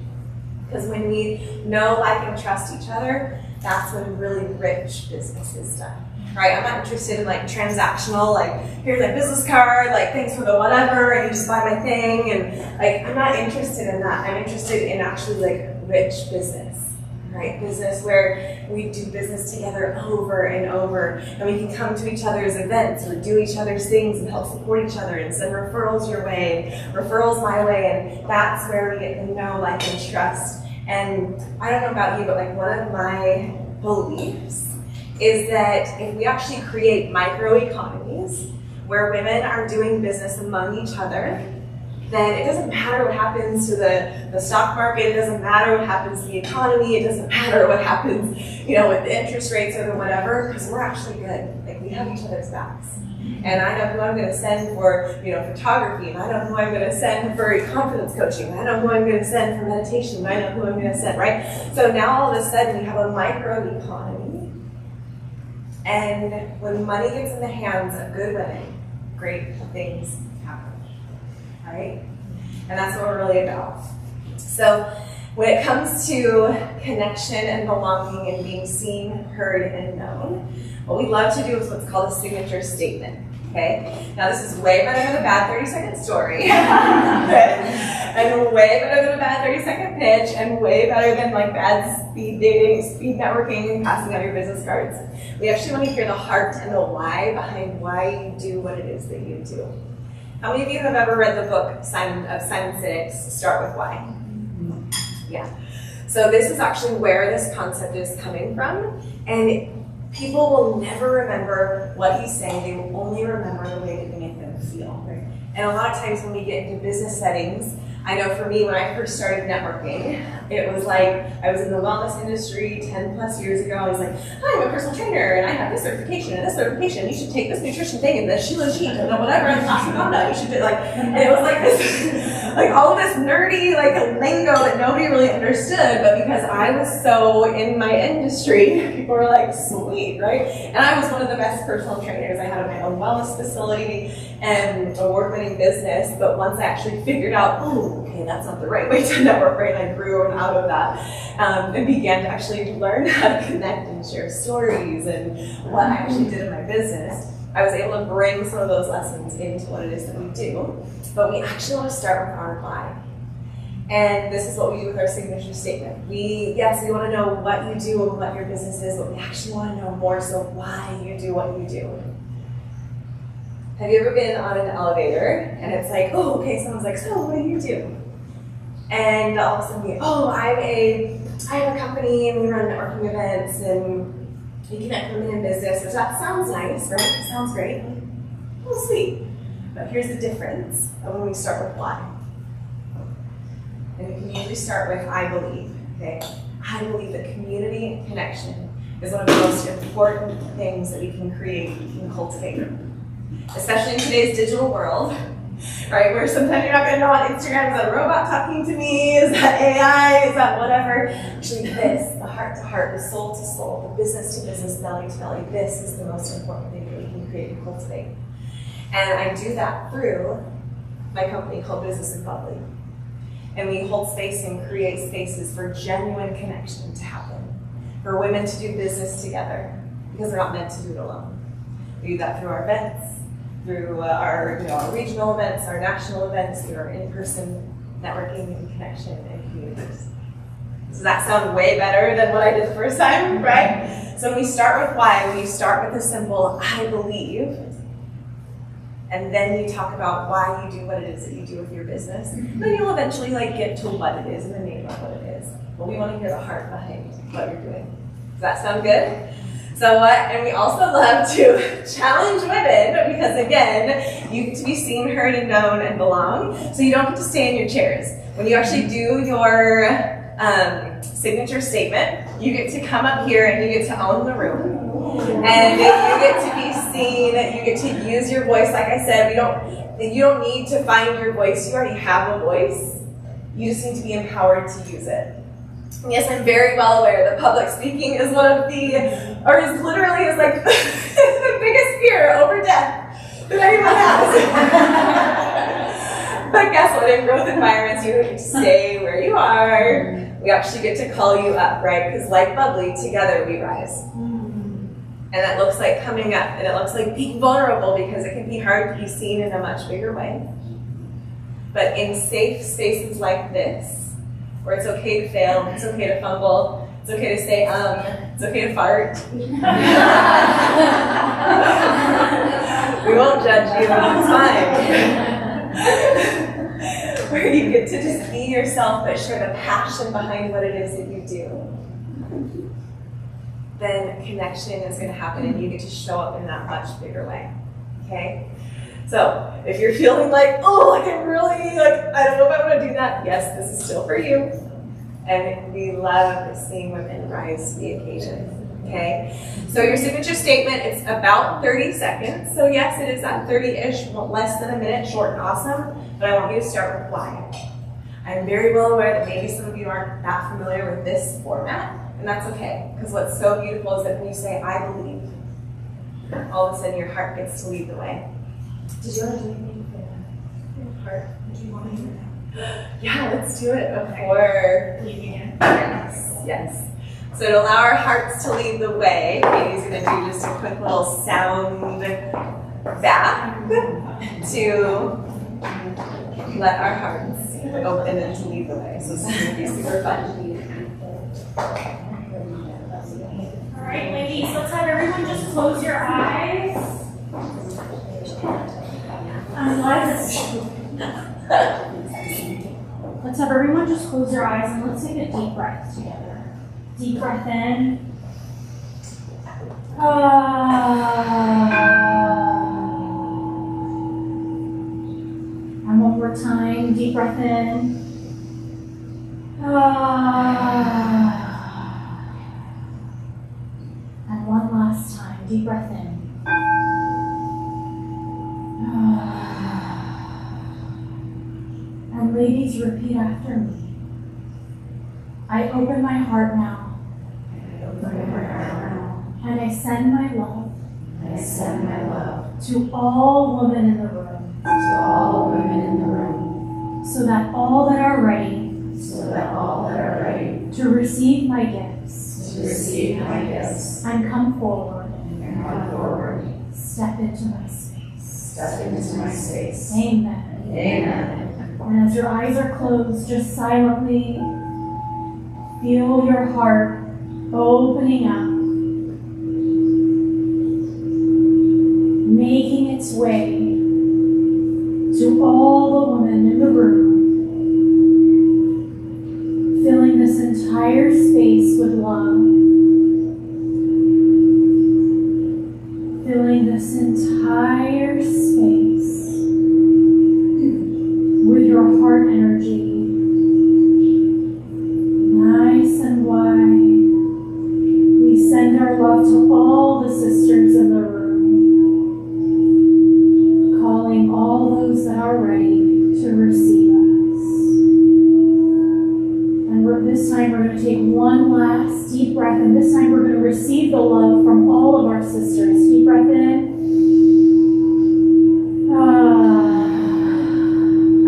Because when we know, like, and trust each other, that's when really rich business is done. Right? I'm not interested in like transactional, like here's my business card, like thanks for the whatever, and you just buy my thing, and like I'm not interested in that. I'm interested in actually like rich business. Right? Business where we do business together over and over, and we can come to each other's events or do each other's things and help support each other and send referrals your way, and referrals my way, and that's where we get to know, like, and trust. And I don't know about you, but like one of my beliefs is that if we actually create microeconomies where women are doing business among each other, then it doesn't matter what happens to the stock market, it doesn't matter what happens to the economy, it doesn't matter what happens, with the interest rates or the whatever, because we're actually good. Like, we have each other's backs. And I know who I'm going to send for, photography, and I know who I'm going to send for confidence coaching, and I know who I'm going to send for meditation, and I know who I'm going to send, right? So now all of a sudden we have a microeconomy, and when money gets in the hands of good women, great things happen. Right? And that's what we're really about. So when it comes to connection and belonging and being seen, heard, and known, what we love to do is what's called a signature statement. Okay? Now this is way better than a bad 30-second story. And way better than a bad 30-second pitch, and way better than like bad speed dating, speed networking, and passing out your business cards. We actually want to hear the heart and the why behind why you do what it is that you do. How many of you have ever read the book Simon Sinek's Start With Why? Yeah. So this is actually where this concept is coming from, and people will never remember what he's saying. They will only remember the way that they make them feel. Right? And a lot of times when we get into business settings, I know for me, when I first started networking, it was like, I was in the wellness industry 10 plus years ago. I was like, hi, I'm a personal trainer, and I have this certification and this certification. You should take this nutrition thing and this Sheila Jean and whatever, and ashwagandha. You should do and it was like this, like all of this nerdy, like lingo that nobody really understood, but because I was so in my industry, people were like, sweet, right? And I was one of the best personal trainers. I had my own wellness facility and award-winning business, but once I actually figured out, okay, that's not the right way to network, right? And I grew out of that and began to actually learn how to connect and share stories and what I actually did in my business. I was able to bring some of those lessons into what it is that we do, but we actually want to start with our why. And this is what we do with our signature statement. We want to know what you do and what your business is, but we actually want to know more so why you do what you do. Have you ever been on an elevator and it's like, oh, okay, someone's like, so what do you do? And all of a sudden I have a company and we run networking events and we connect women in business, which that sounds nice, right? It sounds great. Oh, sweet. But here's the difference of when we start with why. And we can usually start with I believe, okay? I believe that community and connection is one of the most important things that we can create, we can cultivate. Especially in today's digital world, right? Where sometimes you're not gonna know on Instagram, is that a robot talking to me? Is that AI? Is that whatever? Actually this, the heart to heart, the soul to soul, the business to business, belly to belly, this is the most important thing that we can create and cultivate. And I do that through my company called Business and Bubbly. And we hold space and create spaces for genuine connection to happen, for women to do business together, because they're not meant to do it alone. We do that through our events, through our regional events, our national events, through our in-person networking and connection and communities. Does that sound way better than what I did the first time, right? So when we start with why, when you start with the simple, I believe, and then you talk about why you do what it is that you do with your business, then you'll eventually get to what it is and the name of what it is. But we want to hear the heart behind what you're doing. Does that sound good? So and we also love to challenge women because again, you get to be seen, heard, and known and belong. So you don't get to stay in your chairs. When you actually do your signature statement, you get to come up here and you get to own the room. And you get to be seen, you get to use your voice. Like I said, you don't need to find your voice, you already have a voice. You just need to be empowered to use it. And yes, I'm very well aware that public speaking is is literally like the biggest fear over death that anyone has. But guess what, in growth environments, you don't get to stay where you are. We actually get to call you up, right? Because like Bubbly, together we rise. And that looks like coming up, and it looks like being vulnerable because it can be hard to be seen in a much bigger way. But in safe spaces like this, where it's okay to fail, it's okay to fumble, it's okay to say it's okay to fart. We won't judge you, it's fine. Where you get to just be yourself, but share the passion behind what it is that you do. Then connection is going to happen and you get to show up in that much bigger way, okay? So if you're feeling like, oh, I don't know if I want to do that, yes, this is still for you. And we love seeing women rise to the occasion, okay? So your signature statement, it's about 30 seconds. So yes, it is that 30-ish, less than a minute, short and awesome, but I want you to start with why. I'm very well aware that maybe some of you aren't that familiar with this format. And that's okay, because what's so beautiful is that when you say, I believe, all of a sudden your heart gets to lead the way. Did you want to do anything for your heart? Do you want to do that? Yeah, let's do it before leaving it. Yes. So to allow our hearts to lead the way, Katie's going to do just a quick little sound back to let our hearts open and to lead the way. So this is going to be super fun. All right, ladies, let's have everyone just close your eyes. Let's have everyone just close their eyes and let's take a deep breath together. Deep breath in. And one more time, deep breath in. And one last time, deep breath in. And ladies, repeat after me. I open my heart now. And I send my love. To all women in the room. So that all that are ready. To receive my gifts. And come forward. Step into my space. Amen. And as your eyes are closed, just silently feel your heart opening up, making its way to all the women in the room, filling this entire space with love, filling this entire space with your heart energy, nice and wide. We send our love to all the sisters in the room, calling all those that are ready to receive us. And this time we're going to take one last deep breath, and this time we're going to receive the love from all of our sisters. Deep breath in.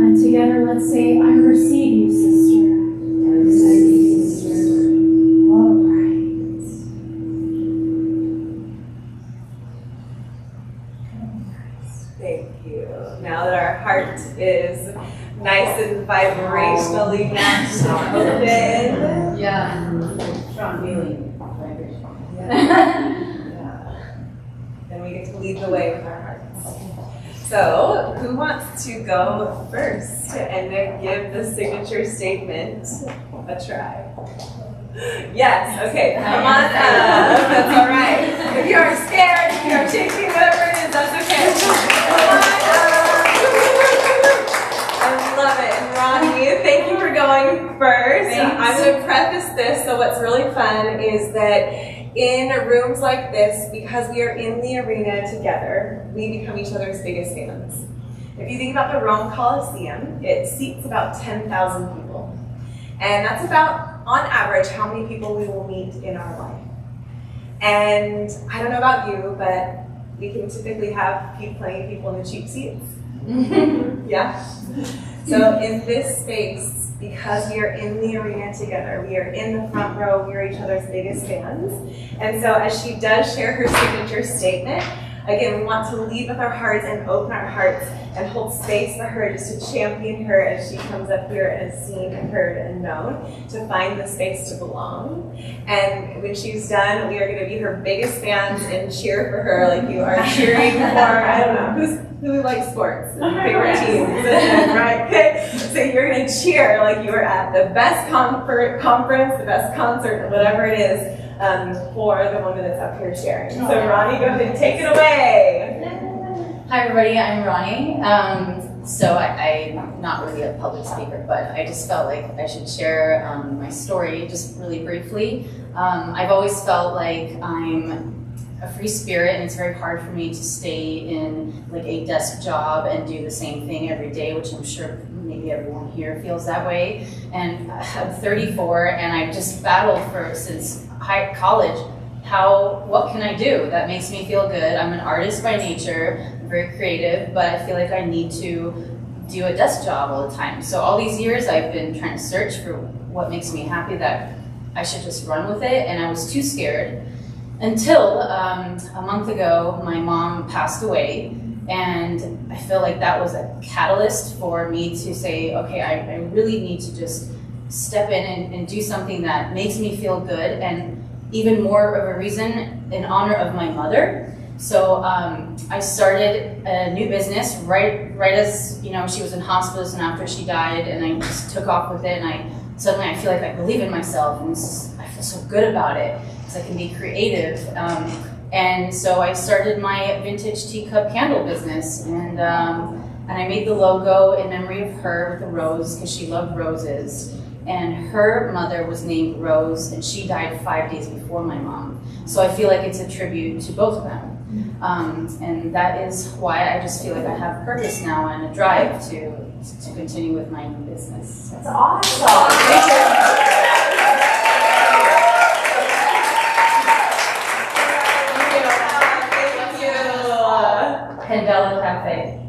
And together let's say, I receive you, sister. I receive you, sister. All right. Thank you. Now that our heart is nice and vibrationally matched and open. Yeah. Strong feeling. Vibration. Yeah. Then we get to lead the way with our hearts. So, who wants to go first and then give the signature statement a try? Yes, okay, come on up. That's all right. If you are scared, if you are shaking, whatever it is, that's okay. Come on up. I love it. And Ronnie, thank you for going first. Thanks. I'm going to preface this. So what's really fun is that in rooms like this, because we are in the arena together, we become each other's biggest fans. If you think about the Rome Coliseum, it seats about 10,000 people. And that's about, on average, how many people we will meet in our life. And I don't know about you, but we can typically have plenty of people in the cheap seats. Yeah? So in this space, because we are in the arena together, we are in the front row, we are each other's biggest fans. And so as she does share her signature statement, again, we want to lead with our hearts and open our hearts and hold space for her, just to champion her as she comes up here and is seen and heard and known, to find the space to belong. And when she's done, we are going to be her biggest fans and cheer for her like you are cheering for, I don't know, who likes sports and favorite teams, right? Okay. So you're going to cheer like you are at the best conference, the best concert, whatever it is, for the woman that's up here sharing. So Ronnie, go ahead and take it away. Hi everybody, I'm Ronnie. So I'm not really a public speaker, but I just felt like I should share my story just really briefly. I've always felt like I'm a free spirit, and it's very hard for me to stay in like a desk job and do the same thing every day, which I'm sure maybe everyone here feels that way. And I'm 34, and I've just battled since college. What can I do that makes me feel good? I'm an artist by nature, I'm very creative, but I feel like I need to do a desk job all the time. So all these years I've been trying to search for what makes me happy, that I should just run with it, and I was too scared. Until a month ago, my mom passed away, and I feel like that was a catalyst for me to say, okay, I really need to just step in and do something that makes me feel good, and even more of a reason in honor of my mother. So I started a new business right as she was in hospice, and after she died, and I just took off with it, and suddenly I feel like I believe in myself, and I feel so good about it because I can be creative. And so I started my vintage teacup candle business, and I made the logo in memory of her with a rose because she loved roses. And her mother was named Rose, and she died 5 days before my mom. So I feel like it's a tribute to both of them. And that is why I just feel like I have purpose now and a drive to continue with my new business. That's awesome. Thank you. Candela Cafe.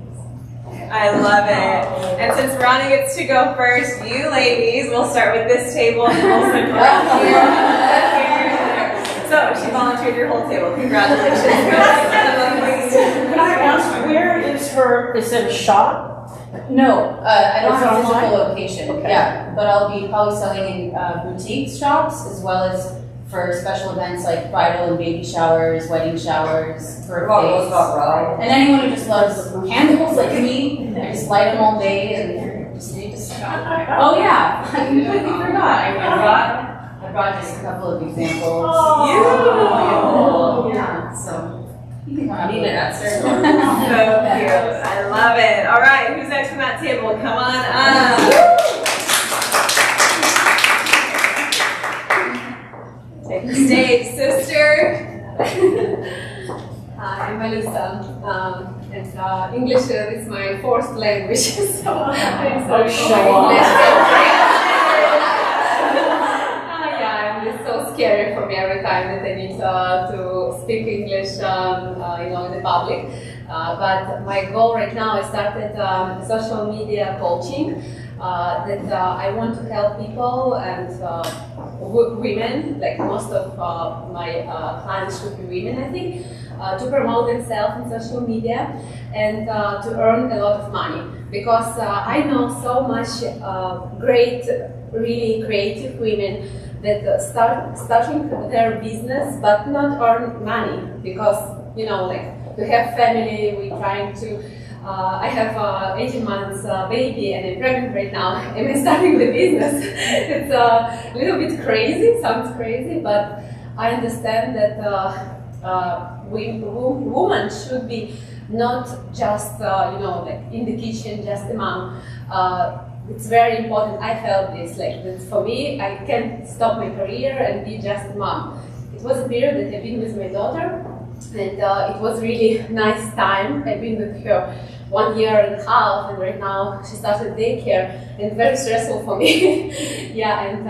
I love it. And since Ronnie gets to go first, you ladies, we'll start with this table and we'll circle around here. So she volunteered your whole table. Congratulations. Can I ask, where is her, is it a shop? No, I don't It's have a online? physical location, Okay. yeah, but I'll be probably selling in boutique shops as well as for special events like bridal and baby showers, wedding showers, What about birthdays. Roosevelt Road? And anyone who just loves candles like me, I just light them all day and just need to oh yeah, I completely forgot. I brought just a couple of examples. Beautiful. Yeah, so you can come out Nina, that's So cute. I love it. All right, who's next from that table? Come on up. Take the stage, sister. Hi, I'm Melissa, and English is my fourth language, so I'm sorry for my English. Yeah, it's so scary for me every time that I need to speak English, in the public. But my goal right now, I started social media coaching. That I want to help people and women, like most of my clients should be women, I think, to promote themselves in social media and to earn a lot of money. Because I know so much great, really creative women that starting their business but not earn money because, to have family, we're trying to I have 18 months baby and I'm pregnant right now and I'm starting the business. It's a little bit crazy, sounds crazy, but I understand that women should be not just, in the kitchen, just a mom. It's very important. I felt this, that for me, I can't stop my career and be just a mom. It was a period that I've been with my daughter. And it was really nice time. I've been with her 1 year and a half, and right now she started daycare, and very stressful for me. Yeah, and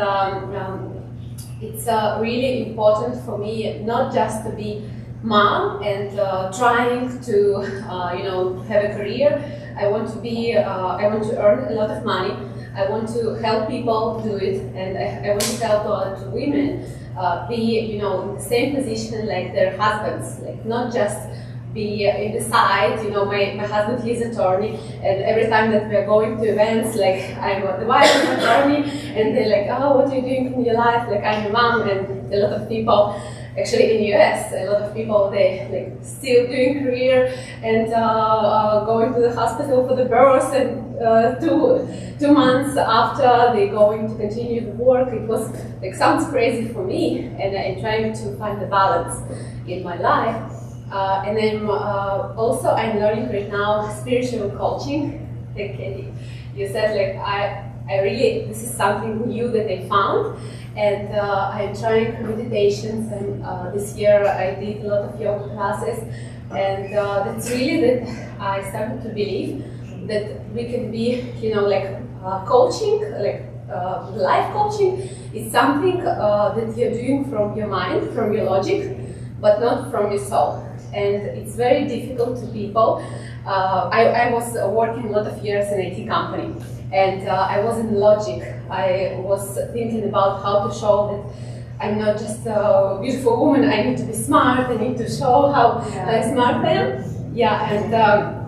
it's really important for me not just to be mom and trying to have a career. I want to earn a lot of money. I want to help people do it, and I want to help women be in the same position like their husbands, like not just be in the side. My husband, he's an attorney, and every time that we're going to events, like I'm the wife of an attorney, and they're like, oh, what are you doing in your life? Like I'm a mom, and a lot of people, actually in the US, a lot of people, they still doing career and going to the hospital for the birth, and 2 months after they're going to continue the work. It was sounds crazy for me, and I'm trying to find the balance in my life. And then I'm learning right now spiritual coaching. Like you said, I really, this is something new that I found. And I'm trying meditations, and this year I did a lot of yoga classes, and that's really that I started to believe that we can be, coaching, life coaching is something that you're doing from your mind, from your logic, but not from your soul. And it's very difficult to people. I was working a lot of years in an IT company, and I was in logic. I was thinking about how to show that I'm not just a beautiful woman, I need to be smart, I need to show how smart I am. Yeah, and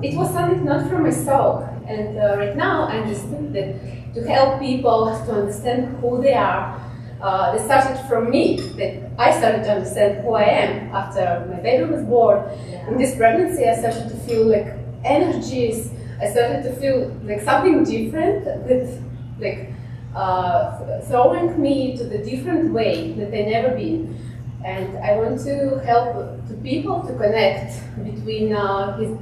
it was something not from my soul. And right now I understood that to help people to understand who they are, they started from me, that I started to understand who I am after my baby was born. In this pregnancy, I started to feel like energies. I started to feel like something different that throwing me to the different way that I never been. And I want to help the people to connect between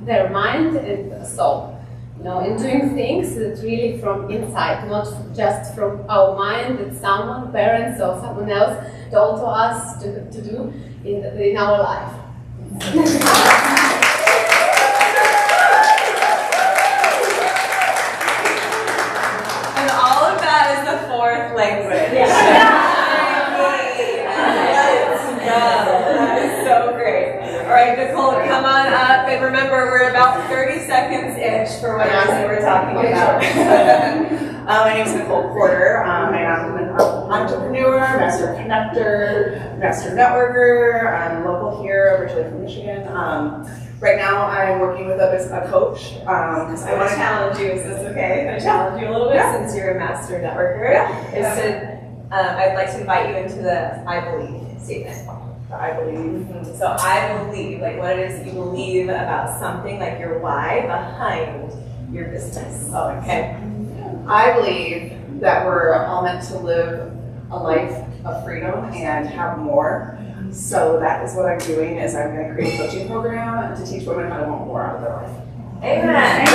their mind and soul. And doing things that really from inside, not just from our mind that someone, parents or someone else told to us to do in our life. And all of that is the fourth language. Let's go. That is so great. All right, Nicole, come on up. And remember, we're about 30 seconds-ish for what else we're talking about. My name is Nicole Porter. I'm an entrepreneur, master connector, master networker. I'm local here, originally from Michigan. Right now, I'm working with a coach because I want to challenge you. Is this okay? Can I challenge you a little bit since you're a master networker? I'd like to invite you into the I believe statement. I believe. So I believe, like what it is that you believe about something, like your why behind your business. Oh, okay. I believe that we're all meant to live a life of freedom and have more. So that is what I'm doing. Is I'm going to create a coaching program to teach women how to want more out of their life. Amen.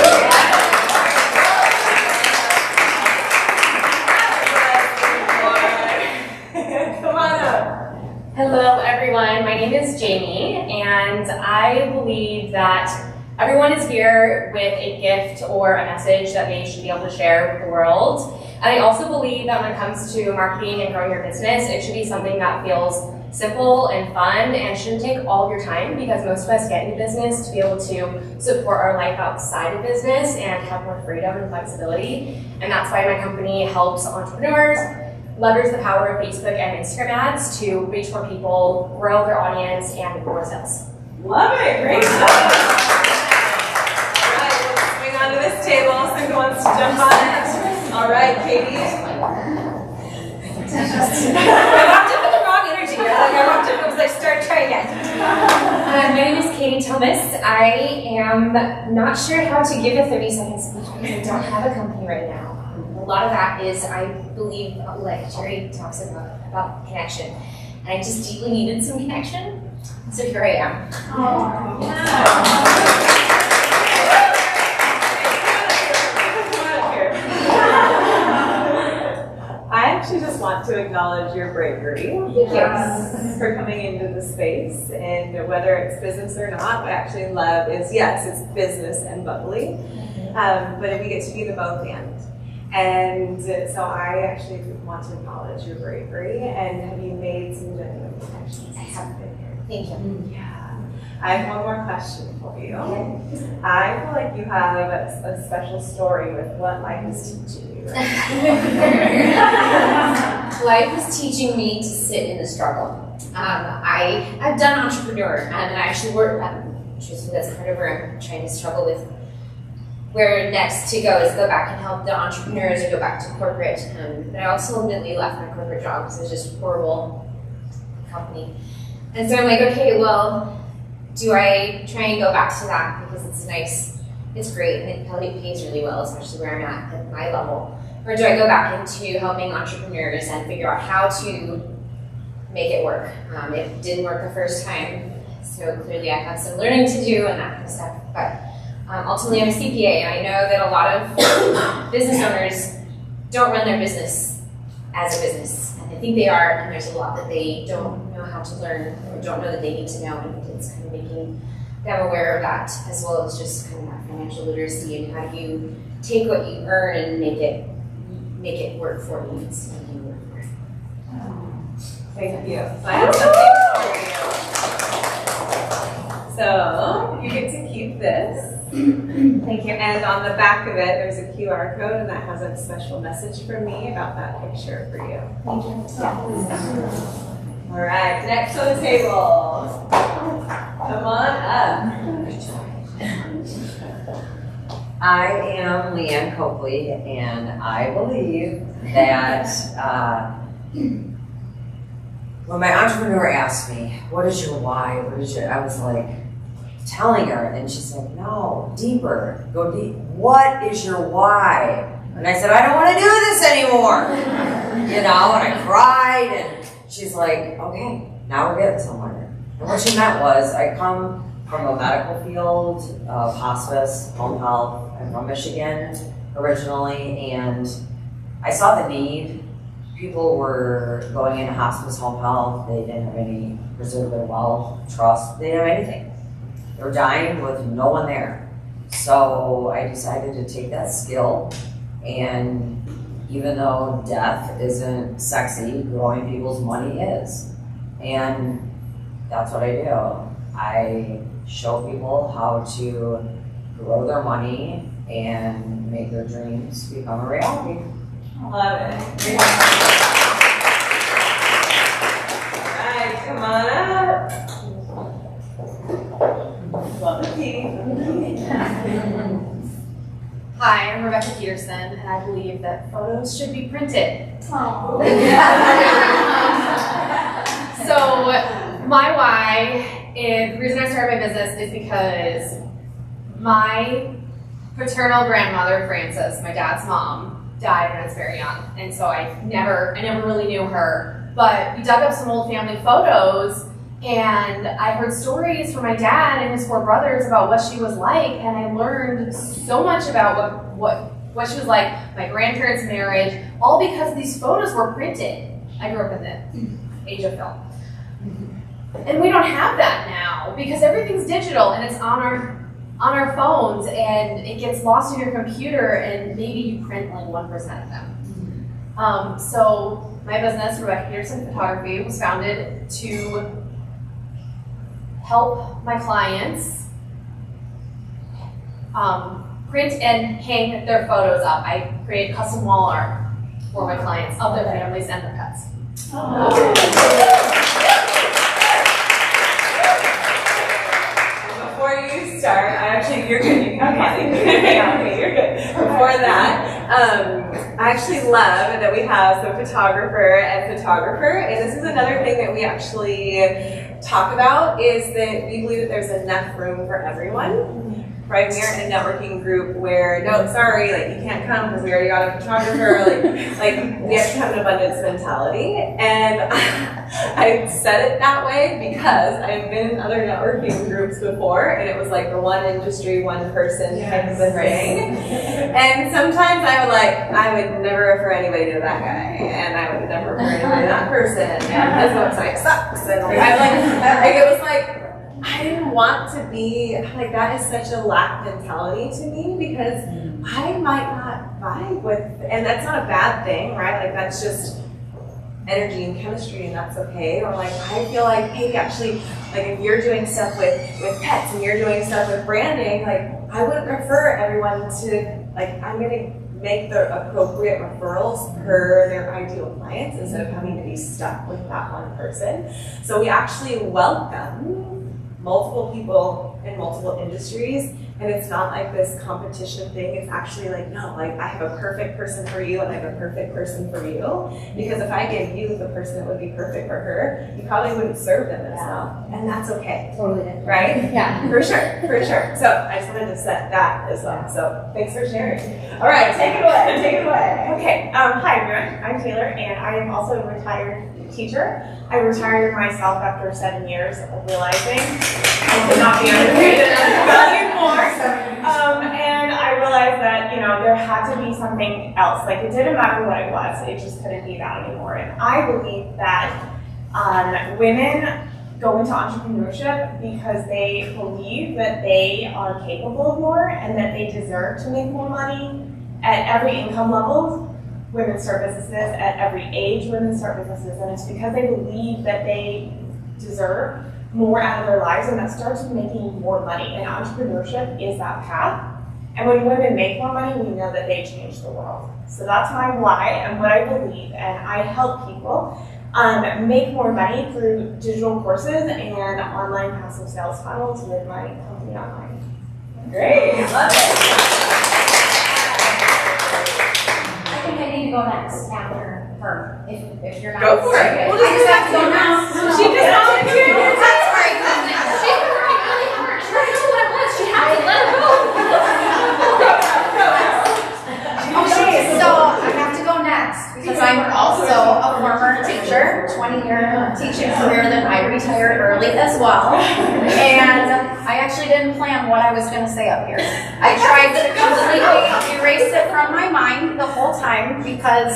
Come on up. Hello, everyone. My name is Jamie, and I believe that everyone is here with a gift or a message that they should be able to share with the world. And I also believe that when it comes to marketing and growing your business, it should be something that feels simple and fun and shouldn't take all of your time, because most of us get into business to be able to support our life outside of business and have more freedom and flexibility. And that's why my company helps entrepreneurs leverage the power of Facebook and Instagram ads to reach more people, grow their audience, and make more sales. Love it. Great job. On to this table, so who wants to jump on it? All right, Katie. I walked in with the wrong energy. I walked in and was like, start trying again. My name is Katie Thomas. I am not sure how to give a 30-second speech because I don't have a company right now. A lot of that is, I believe, like Jerry talks about connection. And I just deeply needed some connection. So here I am. Oh, yeah. I actually just want to acknowledge your bravery for coming into the space, and whether it's business or not, what I actually love is, yes, it's business and bubbly, but we get to be the both and so I actually want to acknowledge your bravery. And have you made some genuine connections? I have been here. Thank you. Yeah. I have one more question for you. I feel like you have a special story with what life is teaching you. Life is teaching me to sit in the struggle. I've done entrepreneur, and I actually work. Truthfully, that's part of where I'm trying to struggle with. Where next to go is go back and help the entrepreneurs or go back to corporate. But I also ultimately left my corporate job because it was just a horrible company. And so I'm like, okay, well, do I try and go back to that because it's nice, it's great, and it probably pays really well, especially where I'm at my level? Or do I go back into helping entrepreneurs and figure out how to make it work? It didn't work the first time, so clearly I have some learning to do and that kind of stuff. But ultimately, I'm a CPA, and I know that a lot of business owners don't run their business as a business, and I think they are, and there's a lot that they don't know how to learn or don't know that they need to know, and it's kind of making them aware of that, as well as just kind of that financial literacy and how do you take what you earn and make it work for you instead of you work for it. Thank you. So I have something for you. So you get to keep this. Thank you. And on the back of it, there's a QR code, and that has a special message from me about that picture for you. Thank you. All right, next on the table. Come on up. I am Leanne Copley, and I believe that when my entrepreneur asked me, what is your why? I was like, telling her, and she's like, no, deeper, go deep. What is your why? And I said, I don't want to do this anymore. You know, and I cried, and she's like, okay, now we're getting somewhere. And what she meant was, I come from a medical field of hospice, home health. I'm from Michigan originally, and I saw the need. People were going into hospice, home health. They didn't have any preserve their wealth, trust. They didn't have anything. They were dying with no one there. So I decided to take that skill, and even though death isn't sexy, growing people's money is. And that's what I do. I show people how to grow their money and make their dreams become a reality. Love it. Alright, come on up. Love the tea. Hi, I'm Rebecca Peterson, and I believe that photos should be printed. So, my why, and the reason I started my business is because my paternal grandmother, Frances, my dad's mom, died when I was very young, and so I never really knew her. But we dug up some old family photos, and I heard stories from my dad and his 4 brothers about what she was like, and I learned so much about what she was like, my grandparents' marriage, all because these photos were printed. I grew up in the age of film. And we don't have that now because everything's digital and it's on our phones, and it gets lost in your computer, and maybe you print like 1% of them. So my business, Rebecca Peterson Photography, was founded to help my clients print and hang their photos up. I create custom wall art for my clients of their families and their pets. Before you start, you're good. You can okay, you're good. Before that, I actually love that we have some photographer, and this is another thing that we actually talk about, is that we believe that there's enough room for everyone. Right, we aren't in a networking group where, no, sorry, like you can't come because we already got a photographer. like we actually have an abundance mentality, and I said it that way because I've been in other networking groups before, and it was like the one industry, one person type of a thing. And sometimes I would never refer anybody to that guy, and I would never refer anybody to that person, and his website sucks, and it was like. I didn't want to be, like, that is such a lack mentality to me, because I might not vibe with, and that's not a bad thing, right? Like, that's just energy and chemistry, and that's okay. Or like, I feel like, hey, actually, like if you're doing stuff with pets and you're doing stuff with branding, like I wouldn't refer everyone to, like, I'm gonna make the appropriate referrals per their ideal clients instead of having to be stuck with that one person. So we actually welcome multiple people in multiple industries, and it's not like this competition thing. It's actually like, no, like I have a perfect person for you and I have a perfect person for you, because if I give you the person that would be perfect for her, you probably wouldn't serve them as well, and that's okay. Totally. Right? Yeah. For sure. So I just wanted to set that as well. So thanks for sharing. All right, take it away. Okay, hi everyone, I'm Taylor, and I am also a retired teacher. I retired myself after 7 years of realizing I could not be underpaid and valued more. And I realized that, there had to be something else. Like, it didn't matter what it was, it just couldn't be that anymore. And I believe that women go into entrepreneurship because they believe that they are capable of more and that they deserve to make more money at every income level. Women start businesses at every age. Women start businesses, and it's because they believe that they deserve more out of their lives, and that starts with making more money. And entrepreneurship is that path. And when women make more money, we know that they change the world. So that's my why and what I believe, and I help people make more money through digital courses and online passive sales funnels with my company online. Great, love it. I think I need to go next after her, if you're not. Go for it. We'll just have to go now. She just volunteered. That's right. She was working really hard. She didn't know what it was. She had to let her go. Okay, so I have to go next because I'm also a former teacher, 20-year teaching career that I retired early as well. And I actually didn't plan what I was going to say up here. I tried to completely erase it from my mind the whole time, because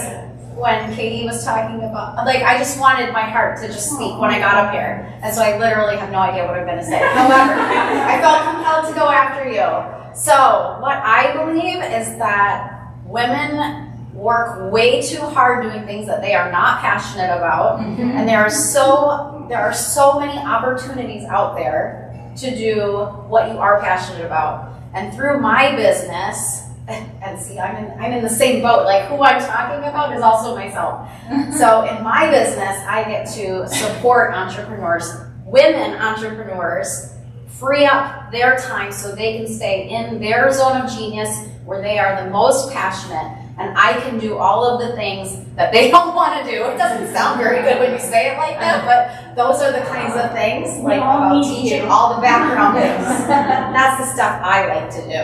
when Katie was talking about, like, I just wanted my heart to just speak when I got up here. And so I literally have no idea what I'm going to say. However, I felt compelled to go after you. So what I believe is that women work way too hard doing things that they are not passionate about. Mm-hmm. And there are so many opportunities out there to do what you are passionate about. And through my business, And see, I'm in the same boat. Like who I'm talking about is also myself. So in my business, I get to support entrepreneurs, women entrepreneurs, free up their time so they can stay in their zone of genius where they are the most passionate. And I can do all of the things that they don't want to do. It doesn't sound very good when you say it like that, but those are the kinds of things, like about teaching all the background things. That's the stuff I like to do.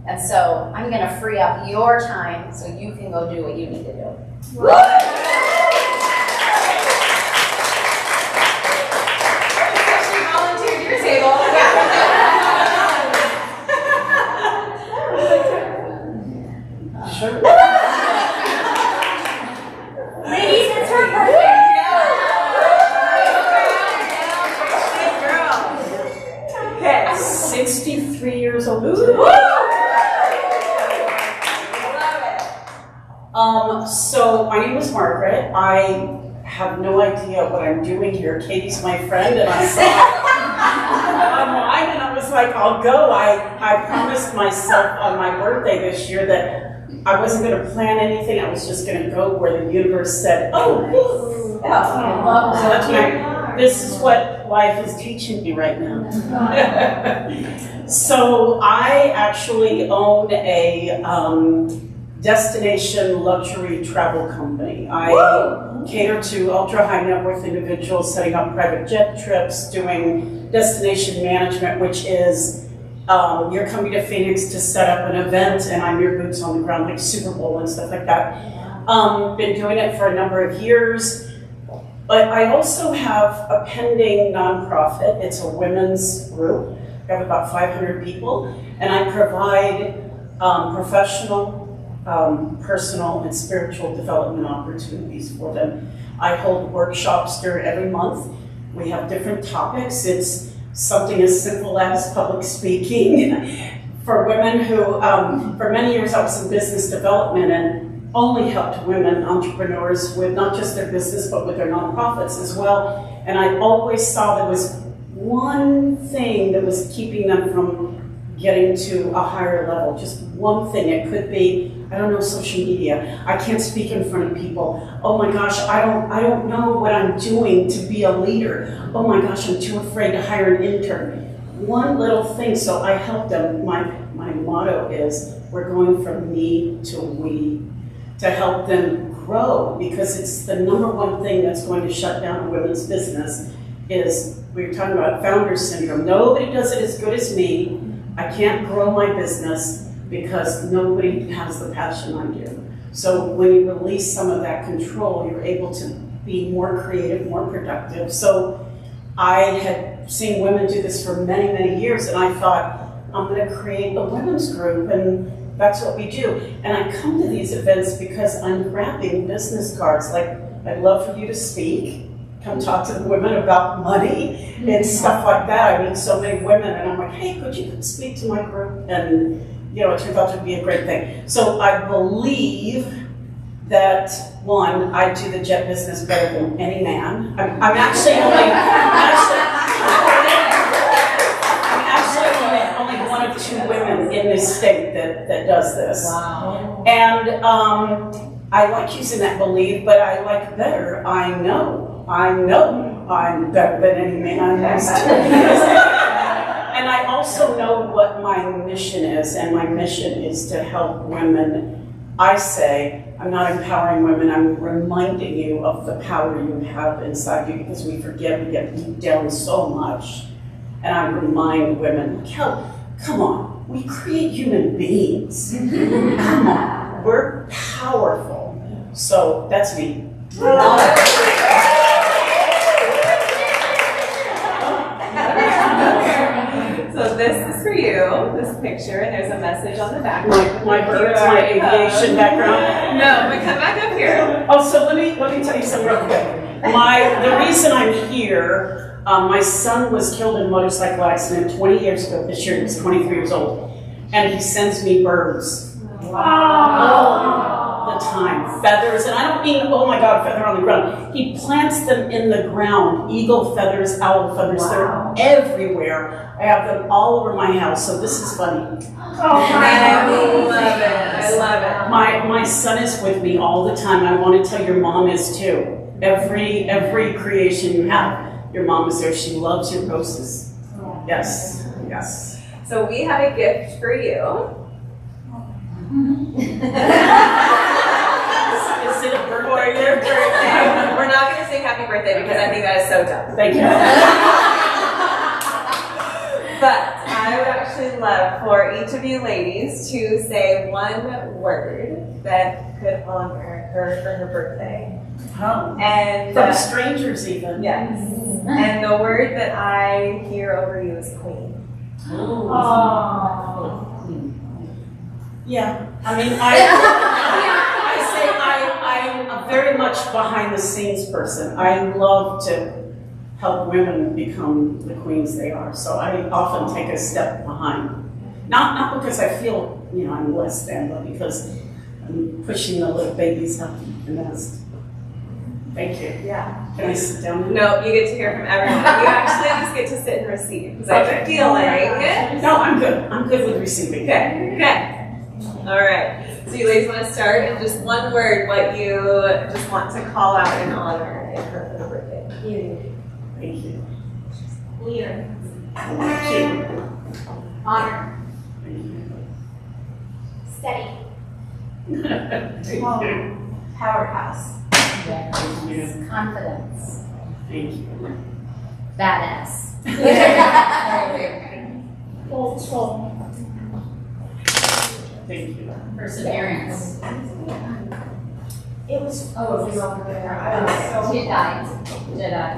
And so I'm going to free up your time so you can go do what you need to do. Actually volunteered your table. Sure. Ladies, it's her birthday. Good girl. Okay. 63 years old. So my name is Margaret. I have no idea what I'm doing here. Katie's my friend, and I saw it online, and I was like, I'll go. I promised myself on my birthday this year that I wasn't going to plan anything. I was just going to go where the universe said, oh, cool. Yeah. So that's this is what life is teaching me right now. So I actually own a destination luxury travel company. I cater to ultra high net worth individuals, setting up private jet trips, doing destination management, which is you're coming to Phoenix to set up an event and I'm your boots on the ground, like Super Bowl and stuff like that. Been doing it for a number of years. But I also have a pending nonprofit. It's a women's group. I have about 500 people, and I provide professional, personal, and spiritual development opportunities for them. I hold workshops every month. We have different topics. It's something as simple as public speaking for women who, for many years I was in business development and only helped women entrepreneurs with not just their business but with their nonprofits as well. And I always saw there was one thing that was keeping them from getting to a higher level, just one thing. It could be, I don't know, social media. I can't speak in front of people. Oh my gosh, I don't know what I'm doing to be a leader. Oh my gosh, I'm too afraid to hire an intern. One little thing, so I help them. My motto is, we're going from me to we, to help them grow, because it's the number one thing that's going to shut down a women's business is, we were talking about founder syndrome. Nobody does it as good as me. I can't grow my business because nobody has the passion I do. So when you release some of that control, you're able to be more creative, more productive. So I had seen women do this for many, many years, and I thought, I'm going to create a women's group, and that's what we do. And I come to these events because I'm grabbing business cards. Like, I'd love for you to speak. Come talk to the women about money and stuff like that. I meet so many women, and I'm like, hey, could you speak to my group? And you know, it turned out to be a great thing. So I believe that, one, I do the jet business better than any man. I'm actually only one of two women in this state that does this. Wow. And I like using that believe, but I like better. I know I'm better than any man. And I also know what my mission is, and my mission is to help women. I say, I'm not empowering women, I'm reminding you of the power you have inside you, because we forget, we get beat down so much. And I remind women, come on, we create human beings. Come on, we're powerful. So that's me. So this is for you, this picture, and there's a message on the back. My bird's my aviation background. No, but come back up here. Oh, so let me tell you something real quick. The reason I'm here, my son was killed in a motorcycle accident 20 years ago. This year he was 23 years old, and he sends me birds. Wow. All the time, feathers, and I don't mean, oh my God, feather on the ground. He plants them in the ground, eagle feathers, owl feathers, they're everywhere. I have them all over my house, so this is funny. Oh, I love it. son is with me all the time. I want to tell your mom is too. Every creation you have, your mom is there. She loves your roses. Yes, yes. So we have a gift for you. Is it a For birthday? your birthday. We're not going to sing happy birthday because I think that is so dumb. Thank you. But I would actually love for each of you ladies to say one word that could honor her for her birthday. Oh. And From strangers even. yes. And the word that I hear over you is queen. Yeah, I mean, I'm very much behind the scenes person. I love to help women become the queens they are. So I often take a step behind. Not because I feel, I'm less than, but because I'm pushing the little babies up the nest. Thank you. Yeah. Can I sit down? No, you get to hear from everyone. You actually just get to sit and receive. Because I have a feeling. No, I'm good. I'm good with receiving. Okay, okay. All right. So you ladies want to start in just one word, what you just want to call out and honor in her for her birthday. Thank you. Leader. Thank you. Honor. Thank you. Steady. Thank you. Powerhouse. Thank you. Confidence. Thank you. Badass. Full. Thank you. Perseverance. It was. Oh, it was over there. Jedi.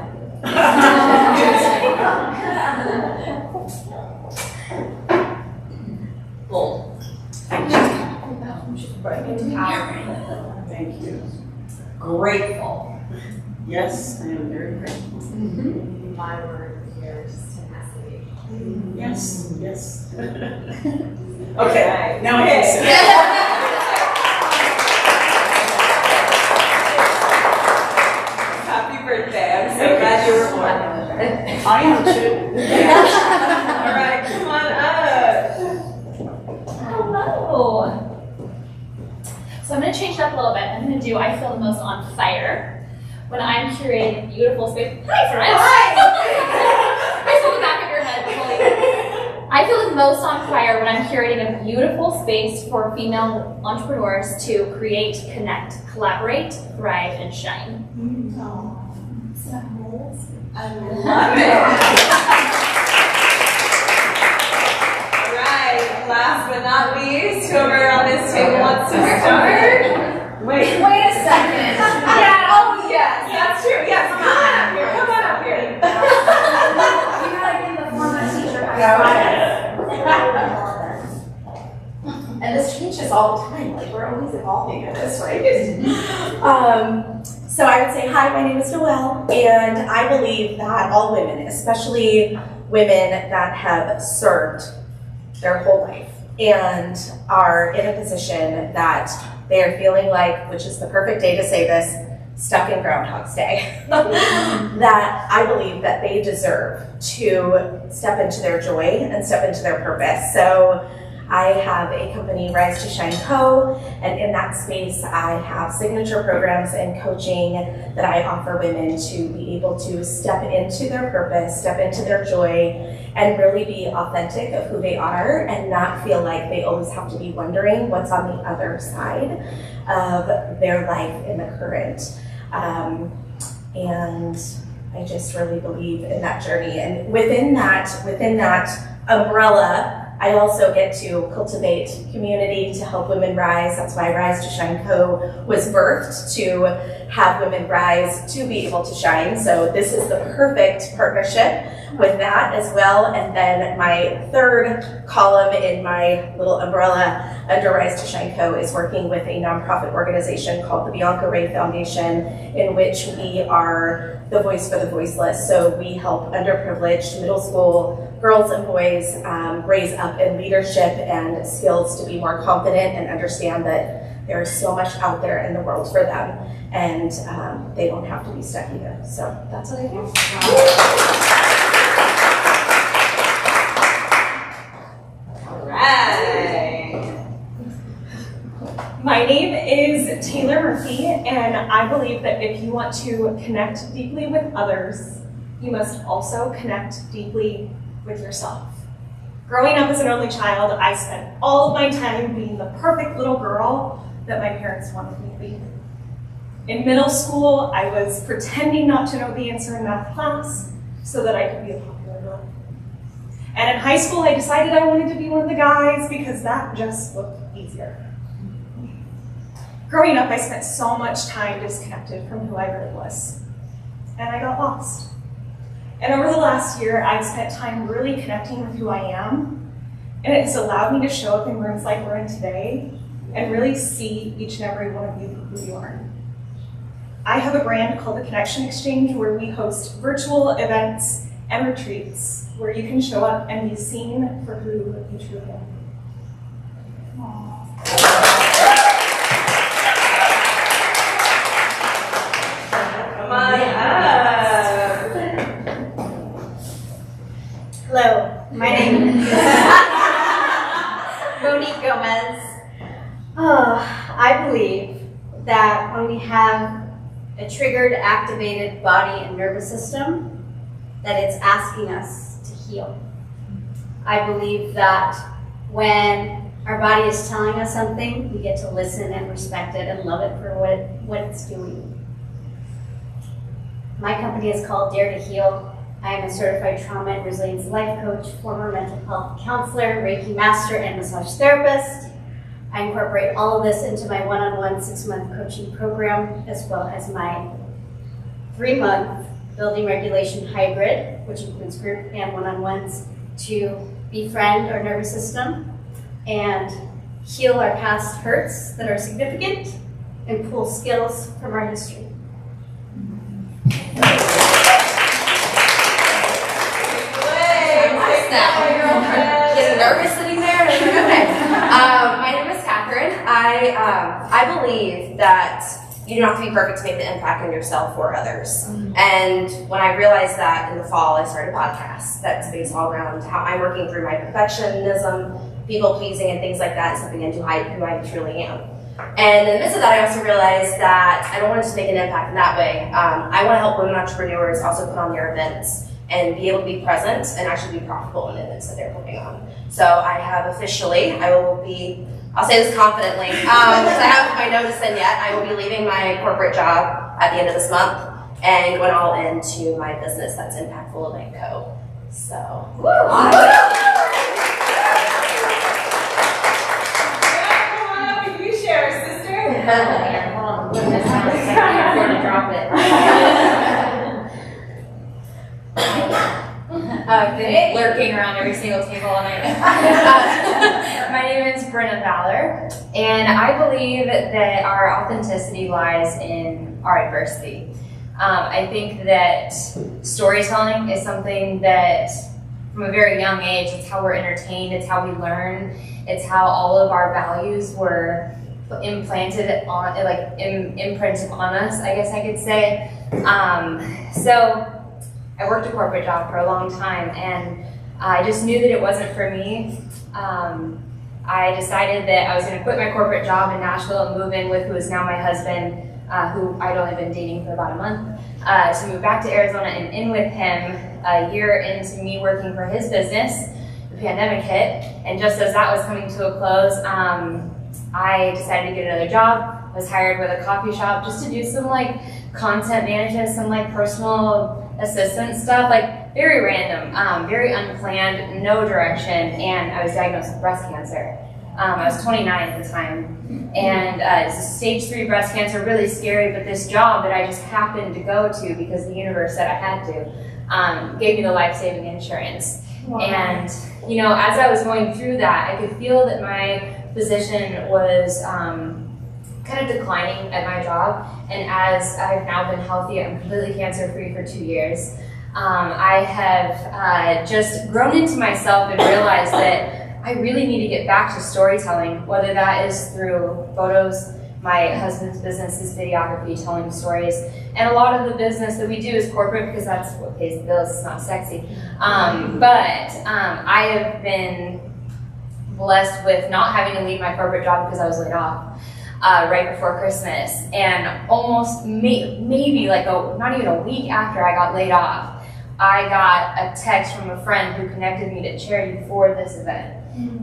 Bold. Thank you. Grateful. Yes, I am very grateful. My word here is tenacity. Yes, yes. Okay, now I can sit. Happy birthday. I'm so glad you were born. I am too. All right, come on up. Hello. So I'm going to change it up a little bit. I'm going to do I feel the most on fire when I'm curating a beautiful space. Hi, friends. I saw the back of your head. I feel the most on fire when I'm curating a beautiful space for female entrepreneurs to create, connect, collaborate, thrive, and shine. I love it. All right, last but not least, whoever on this table wants to start. Wait. Wait a second. Yeah, oh yes, that's true. Yes, come on up here. Come on up here. You gotta give the former teacher. And this changes all the time, like we're always evolving at this, right? So I would say, hi, my name is Noelle, and I believe that all women, especially women that have served their whole life and are in a position that they are feeling like, which is the perfect day to say this, stuck in Groundhog's Day, that I believe that they deserve to step into their joy and step into their purpose. So I have a company, Rise to Shine Co., and in that space I have signature programs and coaching that I offer women to be able to step into their purpose, step into their joy, and really be authentic of who they are and not feel like they always have to be wondering what's on the other side of their life in the current. And I just really believe in that journey. And within that umbrella, I also get to cultivate community to help women rise. That's why Rise to Shine Co. was birthed, to have women rise to be able to shine. So this is the perfect partnership with that as well. And then my third column in my little umbrella under Rise to Shine Co. is working with a nonprofit organization called the Bianca Ray Foundation, in which we are the voice for the voiceless. So we help underprivileged middle school girls and boys raise up in leadership and skills to be more confident and understand that there is so much out there in the world for them, and they don't have to be stuck either. So that's what I do. All right. My name is Taylor Murphy, and I believe that if you want to connect deeply with others, you must also connect deeply with yourself. Growing up as an only child, I spent all of my time being the perfect little girl that my parents wanted me to be. In middle school, I was pretending not to know the answer in math class so that I could be a popular girl. And in high school, I decided I wanted to be one of the guys because that just looked easier. Growing up, I spent so much time disconnected from who I really was, and I got lost. And over the last year, I've spent time really connecting with who I am, and it has allowed me to show up in rooms like we're in today and really see each and every one of you for who you are. I have a brand called The Connection Exchange where we host virtual events and retreats where you can show up and be seen for who you truly are. Come on up. Hello, my name is Monique Gomez. I believe that when we have a triggered, activated body and nervous system, that it's asking us to heal. I believe that when our body is telling us something, we get to listen and respect it and love it for what it's doing. My company is called Dare to Heal. I am a certified trauma and resilience life coach, former mental health counselor, Reiki master, and massage therapist. I incorporate all of this into my one-on-one 6-month coaching program, as well as my 3-month building regulation hybrid, which includes group and one-on-ones, to befriend our nervous system and heal our past hurts that are significant and pull skills from our history. Getting nervous sitting there? Okay. My name is Catherine. I believe that you don't have to be perfect to make the impact on yourself or others. And when I realized that in the fall, I started a podcast that's based all around how I'm working through my perfectionism, people pleasing, and things like that, and stepping into who I truly am. And in the midst of that, I also realized that I don't want to just make an impact in that way. I want to help women entrepreneurs also put on their events and be able to be present and actually be profitable in the events that they're putting on. So I have officially, I'll say this confidently, because I haven't put my notice in yet, I will be leaving my corporate job at the end of this month and going all into my business that's Impactful Event Co. So, You share, sister. Hold on, put this down. I can't afford to drop it. Lurking around every single table all night. My name is Brenna Valor, and I believe that our authenticity lies in our adversity. I think that storytelling is something that, from a very young age, it's how we're entertained, it's how we learn, it's how all of our values were imprinted on us, I guess I could say. So I worked a corporate job for a long time, and I just knew that it wasn't for me. I decided that I was going to quit my corporate job in Nashville and move in with who is now my husband, who I'd only been dating for about a month, to move back to Arizona and in with him a year into me working for his business. The pandemic hit, and just as that was coming to a close, I decided to get another job. I was hired with a coffee shop just to do some content management, some personal assistant stuff, very random, very unplanned, no direction, and I was diagnosed with breast cancer. I was 29 at the time, and it's stage 3 breast cancer, really scary, but this job that I just happened to go to because the universe said I had to, gave me the life-saving insurance. Wow. And, as I was going through that, I could feel that my position was kind of declining at my job, and as I've now been healthy, I'm completely cancer-free for 2 years. I have just grown into myself and realized that I really need to get back to storytelling, whether that is through photos. My husband's business is videography, telling stories, and a lot of the business that we do is corporate because that's what pays the bills. It's not sexy, but I have been blessed with not having to leave my corporate job because I was laid off. right before Christmas, and almost maybe like not even a week after I got laid off, I got a text from a friend who connected me to Charity for this event.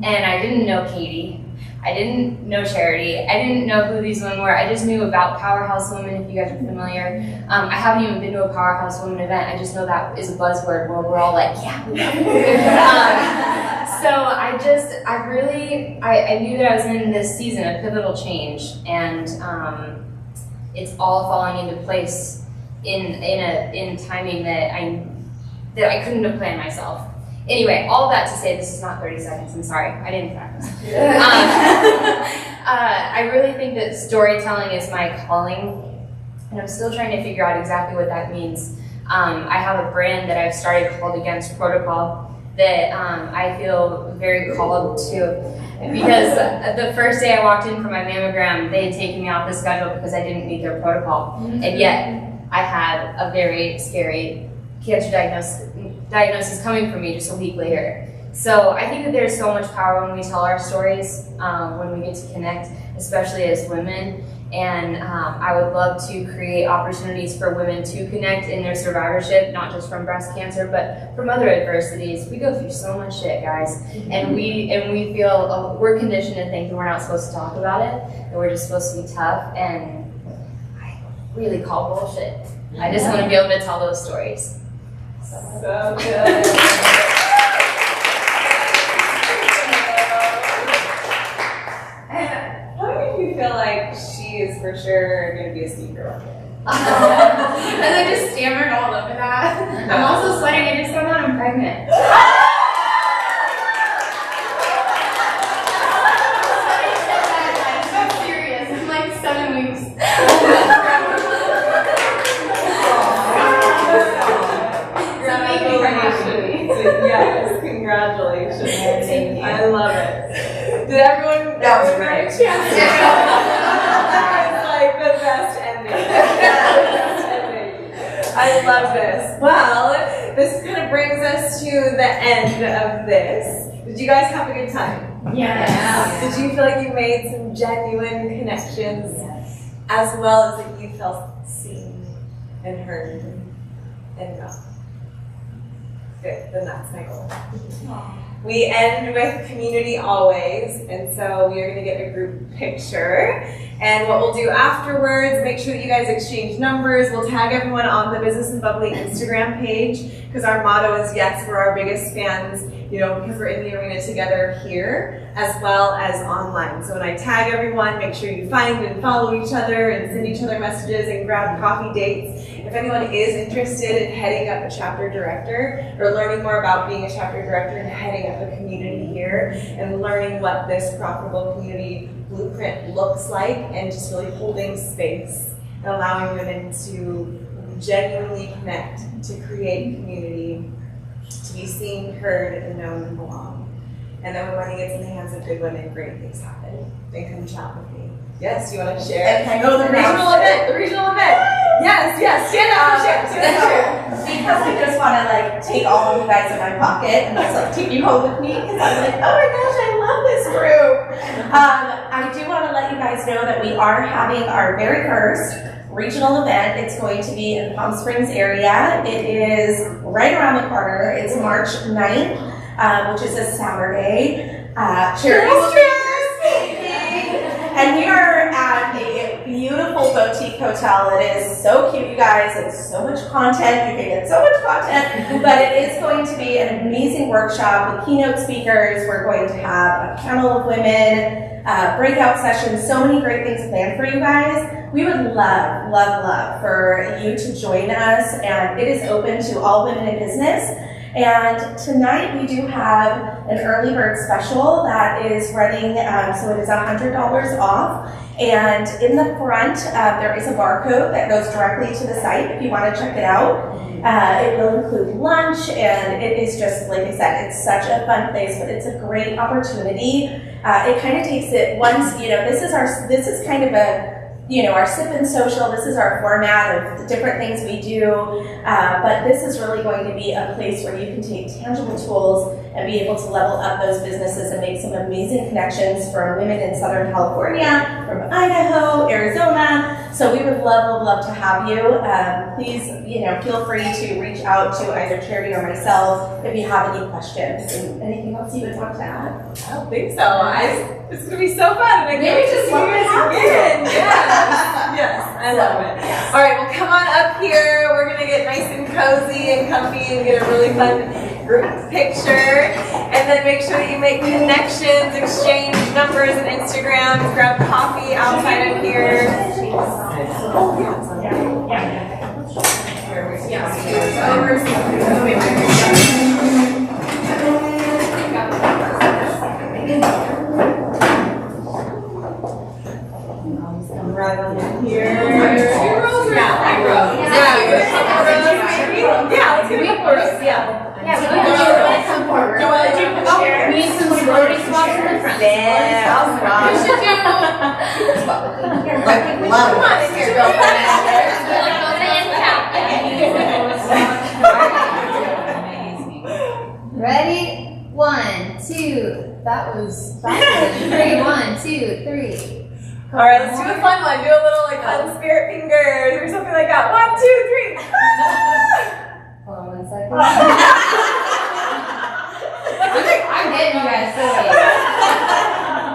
And I didn't know Katie, I didn't know Charity, I didn't know who these women were. I just knew about Powerhouse Women, if you guys are familiar. I haven't even been to a Powerhouse Women event. I just know that is a buzzword where we're all like, yeah, we love it. So I knew that I was in this season of pivotal change, and it's all falling into place in timing that I couldn't have planned myself. Anyway, all that to say, this is not 30 seconds, I'm sorry, I didn't practice. I really think that storytelling is my calling, and I'm still trying to figure out exactly what that means. I have a brand that I've started called Against Protocol that I feel very called to, because the first day I walked in for my mammogram, they had taken me off the schedule because I didn't meet their protocol, and yet I had a very scary cancer diagnosis coming for me just a week later. So I think that there's so much power when we tell our stories, when we get to connect, especially as women. And I would love to create opportunities for women to connect in their survivorship, not just from breast cancer, but from other adversities. We go through so much shit, guys, and we feel we're conditioned to think that we're not supposed to talk about it, that we're just supposed to be tough, and I really call bullshit. I just want to be able to tell those stories. So good. How many of you feel like she is for sure going to be a speaker one day? And I just stammered all over that. I'm also sweating. I just found out I'm pregnant. I'm serious. I'm like 7 weeks. Yes, congratulations. Thank you. I love it. Did everyone? That was great. That was like the best ending. I love this. Well, this kind of brings us to the end of this. Did you guys have a good time? Yes. Did you feel like you made some genuine connections? Yes. As well as that you felt seen and heard and known? Good, then that's my goal. We end with community always, and so we are going to get a group picture. And what we'll do afterwards, make sure that you guys exchange numbers. We'll tag everyone on the Business and Bubbly Instagram page, because our motto is, yes, we're our biggest fans, because we're in the arena together here, as well as online. So when I tag everyone, make sure you find and follow each other and send each other messages and grab coffee dates. If anyone is interested in heading up a chapter director or learning more about being a chapter director and heading up a community here and learning what this profitable community blueprint looks like, and just really holding space and allowing women to genuinely connect, to create community, to be seen, heard, and known and belong. And then when money gets in the hands of good women, great things happen. Then come chat with me. Yes, you want to share? No, the regional event. Yes, stand up and share. Because I just want to take all of you guys in my pocket and just take you home with me, because I'm like, oh my gosh, I love this group. I do want to let you guys know that we are having our very first regional event. It's going to be in Palm Springs area. It is right around the corner. It's March 9th, which is a Saturday. And we are at a beautiful boutique hotel. It is so cute, you guys. It's so much content. You can get so much content. But it is going to be an amazing workshop with keynote speakers. We're going to have a panel of women, breakout sessions, so many great things planned for you guys. We would love, love, love for you to join us. And it is open to all women in business. And tonight we do have an early bird special that is running, so it is $100 off. And in the front, there is a barcode that goes directly to the site if you want to check it out. It will include lunch, and it is just, like I said, it's such a fun place, but it's a great opportunity. It kind of takes it once, this is kind of a our sip and social. This is our format of the different things we do, but this is really going to be a place where you can take tangible tools and be able to level up those businesses and make some amazing connections from women in Southern California, from Idaho, Arizona. So we would love to have you. Please, feel free to reach out to either Charity or myself if you have any questions. And anything else you would want to add? I don't think so. It's going to be so fun. And I Maybe can't just see you love to guys have you. again. Yes, I love it. All right, well, come on up here. We're going to get nice and cozy and comfy and get a really fun group picture. And then make sure that you make connections, exchange numbers and Instagrams, grab coffee outside of here. Oh, right on here. Yeah, let's get a couple rows. Yeah. We need some sorority spots in the front. Yeah, I'll spot. We should do. Come on in here, girlfriend. Ready? 1, 2. That was fast. 3, 1, 2, 3. All right, let's do a fun one. Do a little fun spirit fingers or something like that. 1, 2, 3. Hold on 1 second. I'm getting you guys silly.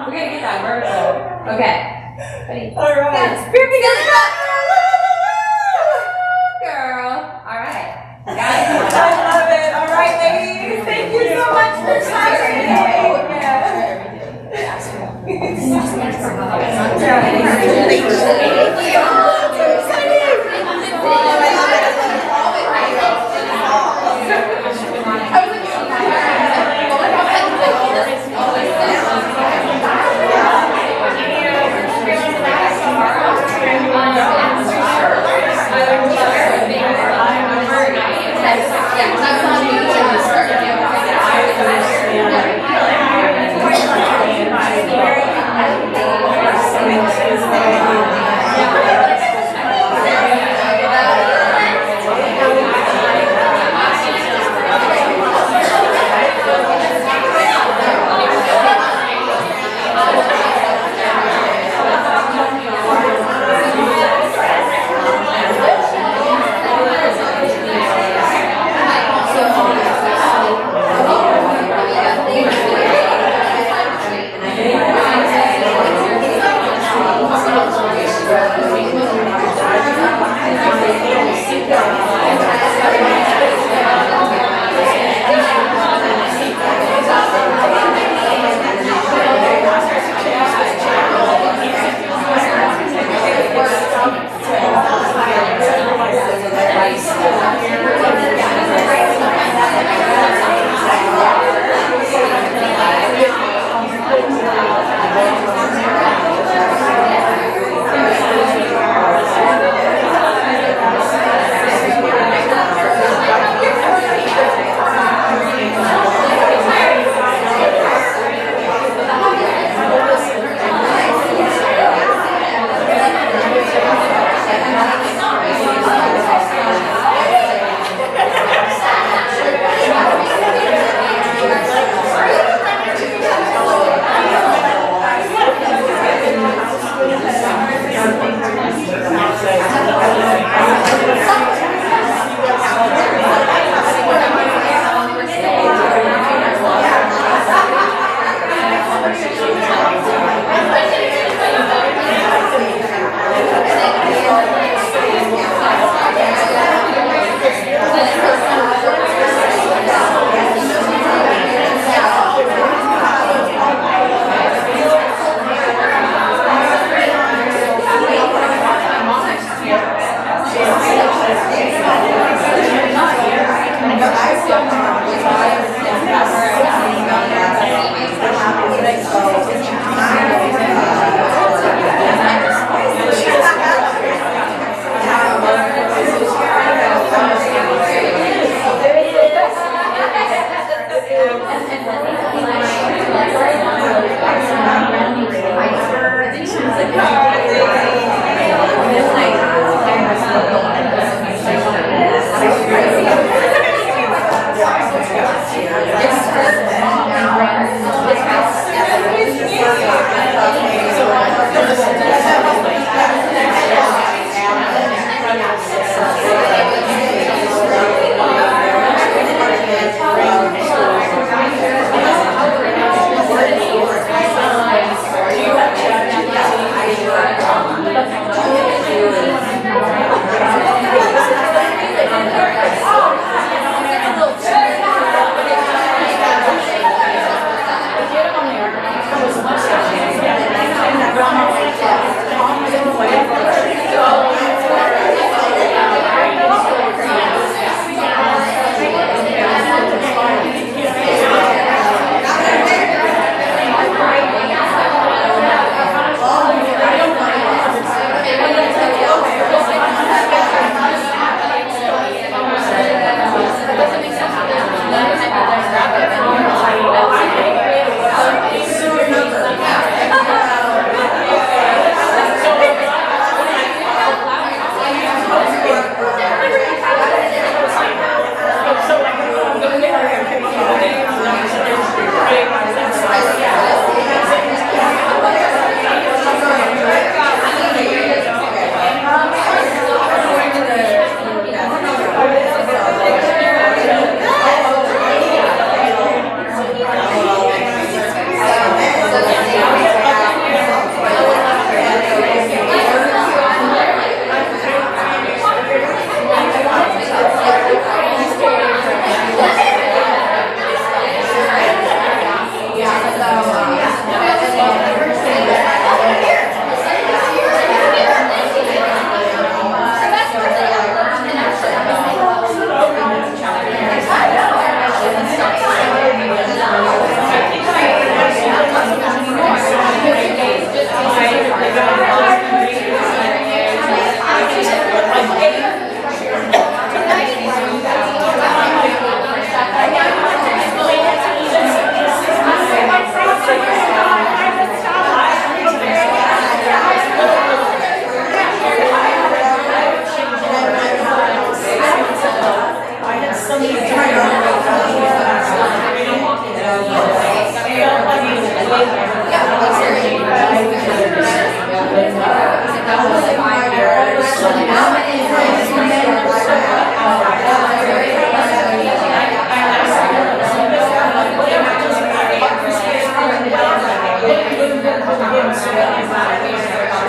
We're gonna get that vertical. Okay. Ready? All right. Spirit fingers. Girl. All right. Got it. I love it. All right, ladies. Thank you so much for coming.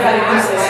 gotta use this